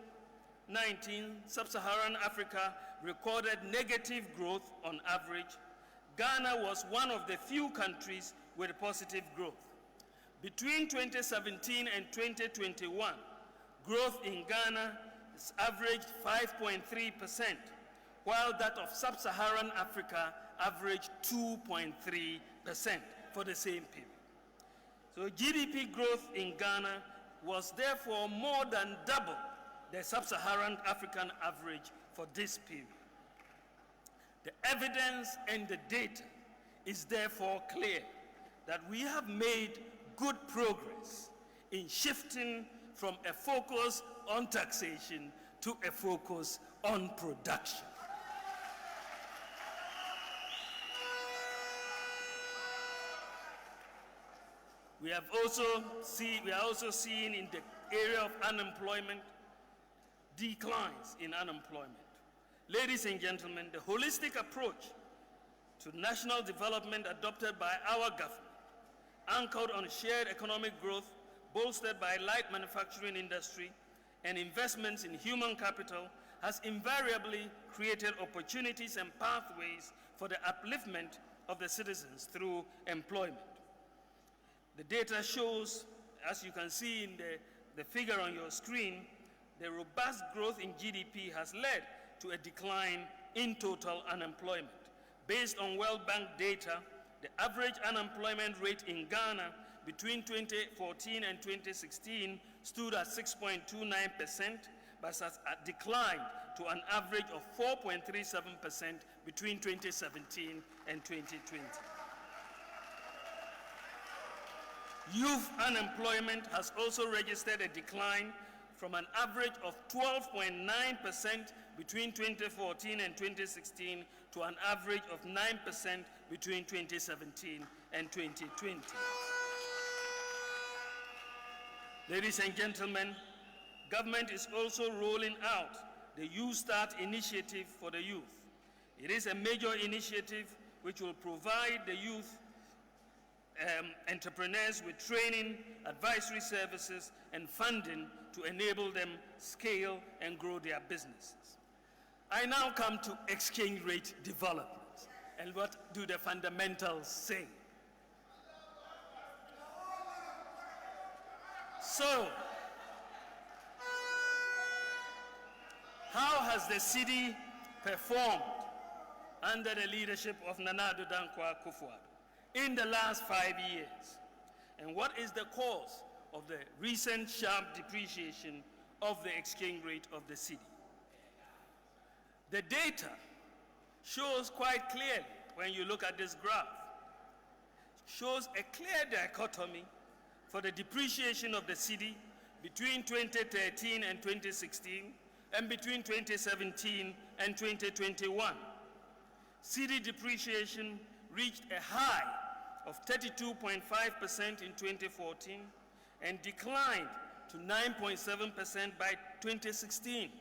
19, Sub-Saharan Africa recorded negative growth on average. Ghana was one of the few countries with positive growth. Between 2017 and 2021, growth in Ghana has averaged 5.3%, while that of Sub-Saharan Africa averaged 2.3% for the same period. So GDP growth in Ghana was therefore more than double the Sub-Saharan African average for this period. The evidence and the data is therefore clear that we have made good progress in shifting from a focus on taxation to a focus on production. We are also seeing in the area of unemployment declines in unemployment. Ladies and gentlemen, the holistic approach to national development adopted by our government, anchored on shared economic growth, bolstered by light manufacturing industry and investments in human capital, has invariably created opportunities and pathways for the upliftment of the citizens through employment. The data shows, as you can see in the figure on your screen, the robust growth in GDP has led to a decline in total unemployment. Based on World Bank data, the average unemployment rate in Ghana between 2014 and 2016 stood at 6.29%, but has declined to an average of 4.37% between 2017 and 2020. Youth unemployment has also registered a decline from an average of 12.9% between 2014 and 2016 to an average of 9% between 2017 and 2020. Ladies and gentlemen, government is also rolling out the Youth Start initiative for the youth. It is a major initiative which will provide the youth entrepreneurs with training, advisory services, and funding to enable them scale and grow their businesses. I now come to exchange rate development. And what do the fundamentals say? So, how has the cedi performed under the leadership of Nana Addo Dankwa Akufo-Addo in the last 5 years? And what is the cause of the recent sharp depreciation of the exchange rate of the cedi? The data shows quite clearly, when you look at this graph, shows a clear dichotomy for the depreciation of the cedi between 2013 and 2016 and between 2017 and 2021. Cedi depreciation reached a high of 32.5% in 2014 and declined to 9.7% by 2016.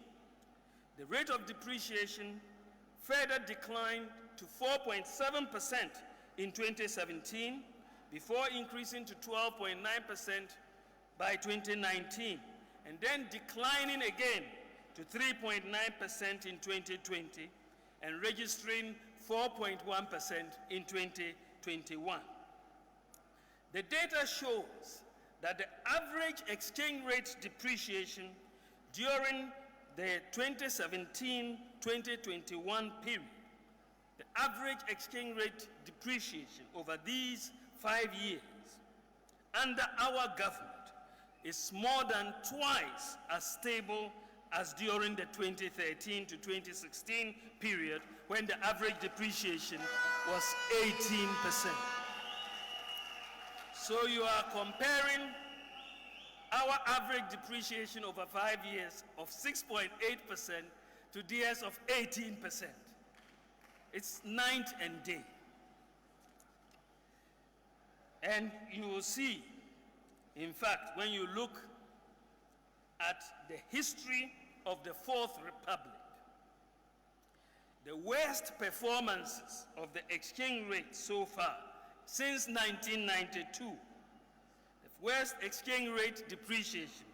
The rate of depreciation further declined to 4.7% in 2017 before increasing to 12.9% by 2019, and then declining again to 3.9% in 2020 and registering 4.1% in 2021. The data shows that the average exchange rate depreciation during the 2017-2021 period, the average exchange rate depreciation over these 5 years under our government is more than twice as stable as during the 2013 to 2016 period, when the average depreciation was 18%. So you are comparing our average depreciation over 5 years of 6.8% to theirs of 18%. It's night and day. And you will see, in fact, when you look at the history of the Fourth Republic, the worst performances of the exchange rate so far since 1992, the worst exchange rate depreciation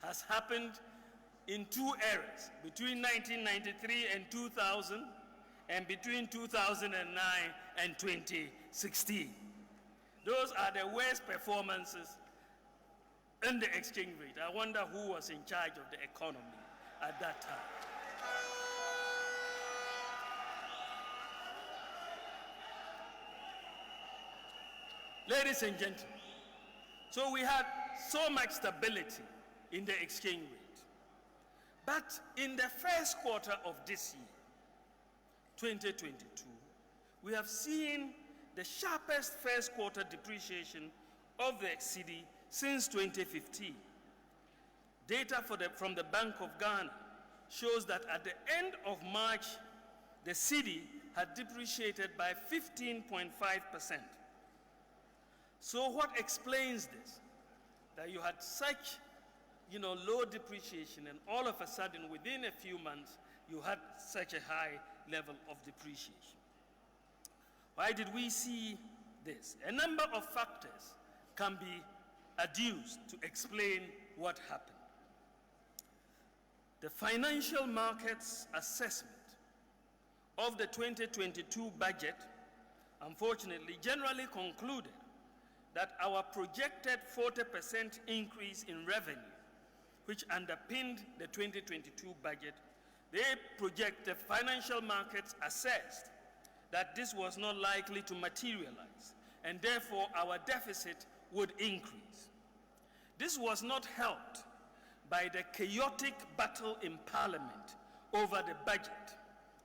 has happened in two eras, between 1993 and 2000, and between 2009 and 2016. Those are the worst performances in the exchange rate. I wonder who was in charge of the economy at that time. Ladies and gentlemen, so we had so much stability in the exchange rate. But in the first quarter of this year, 2022, we have seen the sharpest first quarter depreciation of the cedi since 2015. Data from the Bank of Ghana shows that at the end of March, the cedi had depreciated by 15.5%. So what explains this? That you had such, low depreciation, and all of a sudden, within a few months, you had such a high level of depreciation. Why did we see this? A number of factors can be adduced to explain what happened. The financial markets assessment of the 2022 budget, unfortunately, generally concluded that our projected 40% increase in revenue, which underpinned the 2022 budget, the financial markets assessed that this was not likely to materialize, and therefore our deficit would increase. This was not helped by the chaotic battle in Parliament over the budget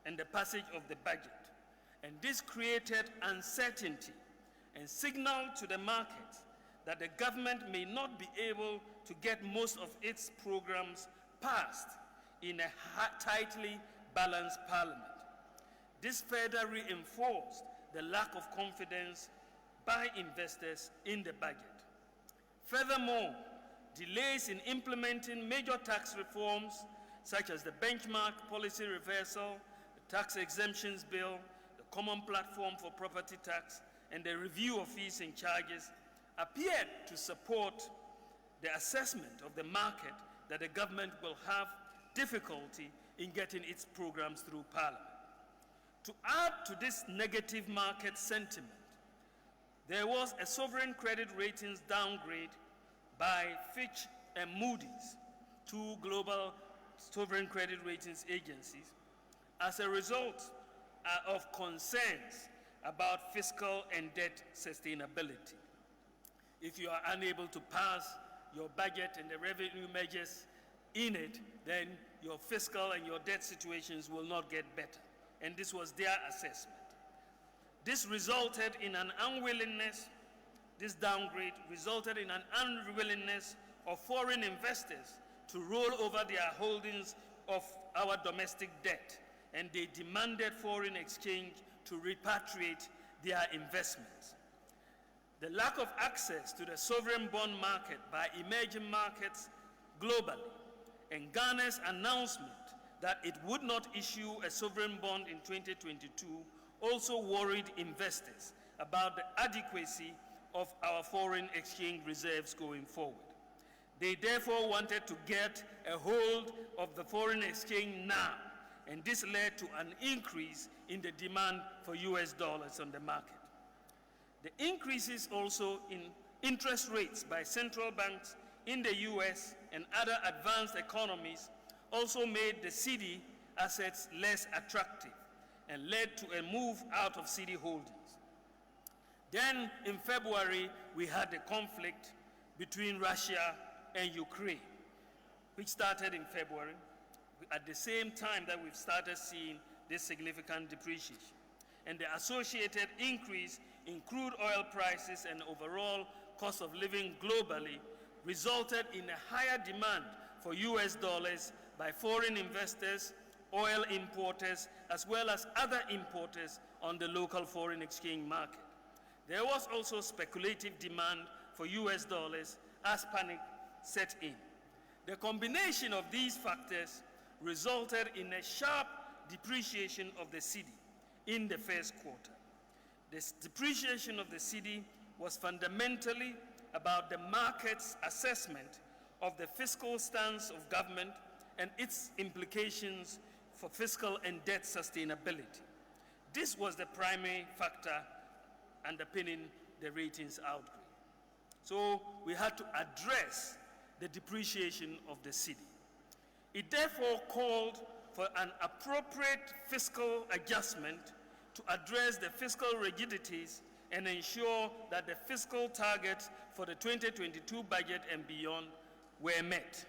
and the passage of the budget, and this created uncertainty and signaled to the market that the government may not be able to get most of its programs passed in a tightly balanced Parliament. This further reinforced the lack of confidence by investors in the budget. Furthermore, delays in implementing major tax reforms, such as the benchmark policy reversal, the tax exemptions bill, the common platform for property tax, and the review of fees and charges, appeared to support the assessment of the market that the government will have difficulty in getting its programs through Parliament. To add to this negative market sentiment, there was a sovereign credit ratings downgrade by Fitch and Moody's, two global sovereign credit ratings agencies, as a result of concerns about fiscal and debt sustainability. If you are unable to pass your budget and the revenue measures in it, then your fiscal and your debt situations will not get better. And this was their assessment. This downgrade resulted in an unwillingness of foreign investors to roll over their holdings of our domestic debt, and they demanded foreign exchange to repatriate their investments. The lack of access to the sovereign bond market by emerging markets globally, and Ghana's announcement that it would not issue a sovereign bond in 2022 also worried investors about the adequacy of our foreign exchange reserves going forward. They therefore wanted to get a hold of the foreign exchange now, and this led to an increase in the demand for US dollars on the market. The increases also in interest rates by central banks in the US and other advanced economies also made the cedi assets less attractive and led to a move out of cedi holdings. Then in February, we had the conflict between Russia and Ukraine, which started in February, at the same time that we've started seeing this significant depreciation. And the associated increase in crude oil prices and overall cost of living globally resulted in a higher demand for US dollars by foreign investors, oil importers, as well as other importers on the local foreign exchange market. There was also speculative demand for US dollars as panic set in. The combination of these factors resulted in a sharp depreciation of the cedi in the first quarter. This depreciation of the cedi was fundamentally about the market's assessment of the fiscal stance of government and its implications for fiscal and debt sustainability. This was the primary factor underpinning the ratings outgrade. So we had to address the depreciation of the cedi. It therefore called for an appropriate fiscal adjustment to address the fiscal rigidities and ensure that the fiscal targets for the 2022 budget and beyond were met.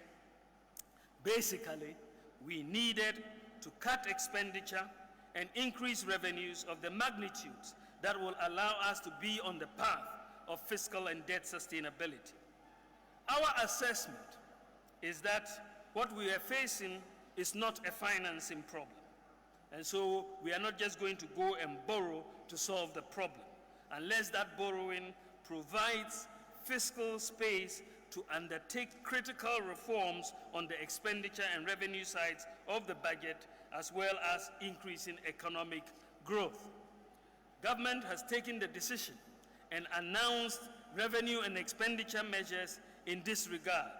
Basically, we needed to cut expenditure and increase revenues of the magnitudes that will allow us to be on the path of fiscal and debt sustainability. Our assessment is that what we are facing is not a financing problem. And so we are not just going to go and borrow to solve the problem, unless that borrowing provides fiscal space to undertake critical reforms on the expenditure and revenue sides of the budget, as well as increasing economic growth. Government has taken the decision and announced revenue and expenditure measures in this regard.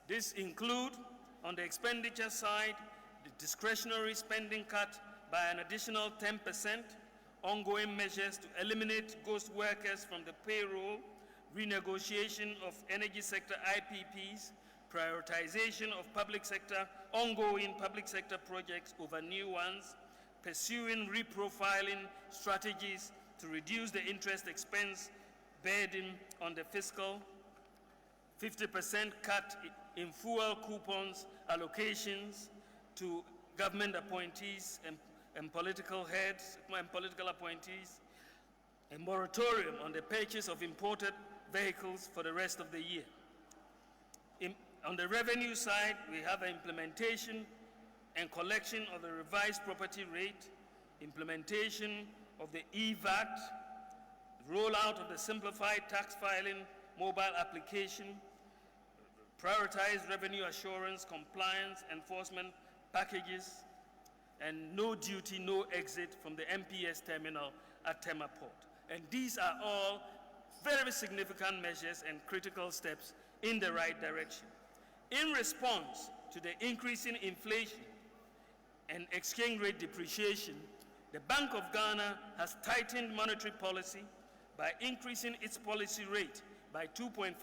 This include, on the expenditure side, the discretionary spending cut by an additional 10%, ongoing measures to eliminate ghost workers from the payroll, renegotiation of energy sector IPPs, prioritization of ongoing public sector projects over new ones, pursuing reprofiling strategies to reduce the interest expense burden on the fiscal, 50% cut in fuel coupons allocations to government appointees and political heads and political appointees, a moratorium on the purchase of imported vehicles for the rest of the year. On the revenue side, we have an implementation and collection of the revised property rate, implementation of the EVAT, rollout of the simplified tax filing mobile application, prioritized revenue assurance, compliance, enforcement packages, and no duty, no exit from the MPS terminal at Tema Port. And these are all very significant measures and critical steps in the right direction. In response to the increasing inflation and exchange rate depreciation, the Bank of Ghana has tightened monetary policy by increasing its policy rate by 2.5%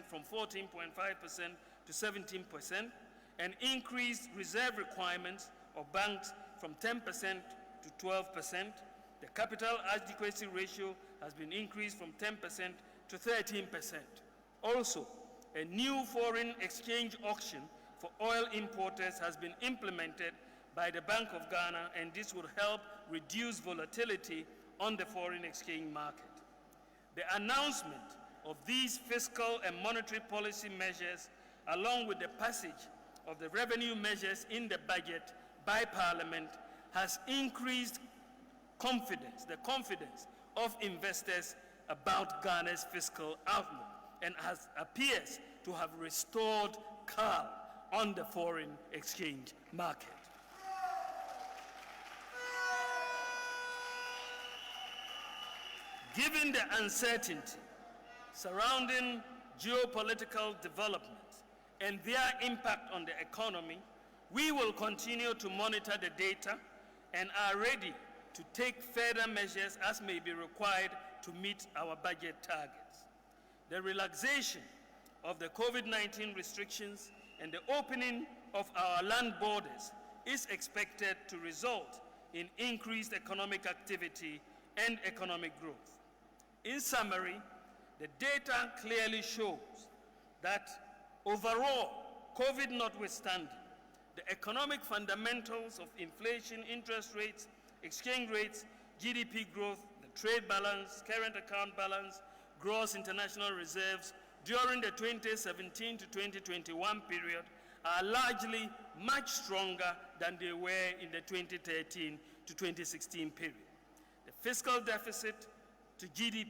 from 14.5% to 17%, and increased reserve requirements of banks from 10% to 12%. The capital adequacy ratio has been increased from 10% to 13%. Also, a new foreign exchange auction for oil importers has been implemented by the Bank of Ghana, and this will help reduce volatility on the foreign exchange market. The announcement of these fiscal and monetary policy measures, along with the passage of the revenue measures in the budget by Parliament, has increased confidence, the confidence of investors about Ghana's fiscal outlook, and appears to have restored calm on the foreign exchange market. Given the uncertainty surrounding geopolitical developments and their impact on the economy, we will continue to monitor the data and are ready to take further measures as may be required to meet our budget targets. The relaxation of the COVID-19 restrictions and the opening of our land borders is expected to result in increased economic activity and economic growth. In summary, the data clearly shows that overall, COVID notwithstanding, the economic fundamentals of inflation, interest rates, exchange rates, GDP growth, the trade balance, current account balance, gross international reserves during the 2017 to 2021 period are largely much stronger than they were in the 2013 to 2016 period. The fiscal deficit to GDP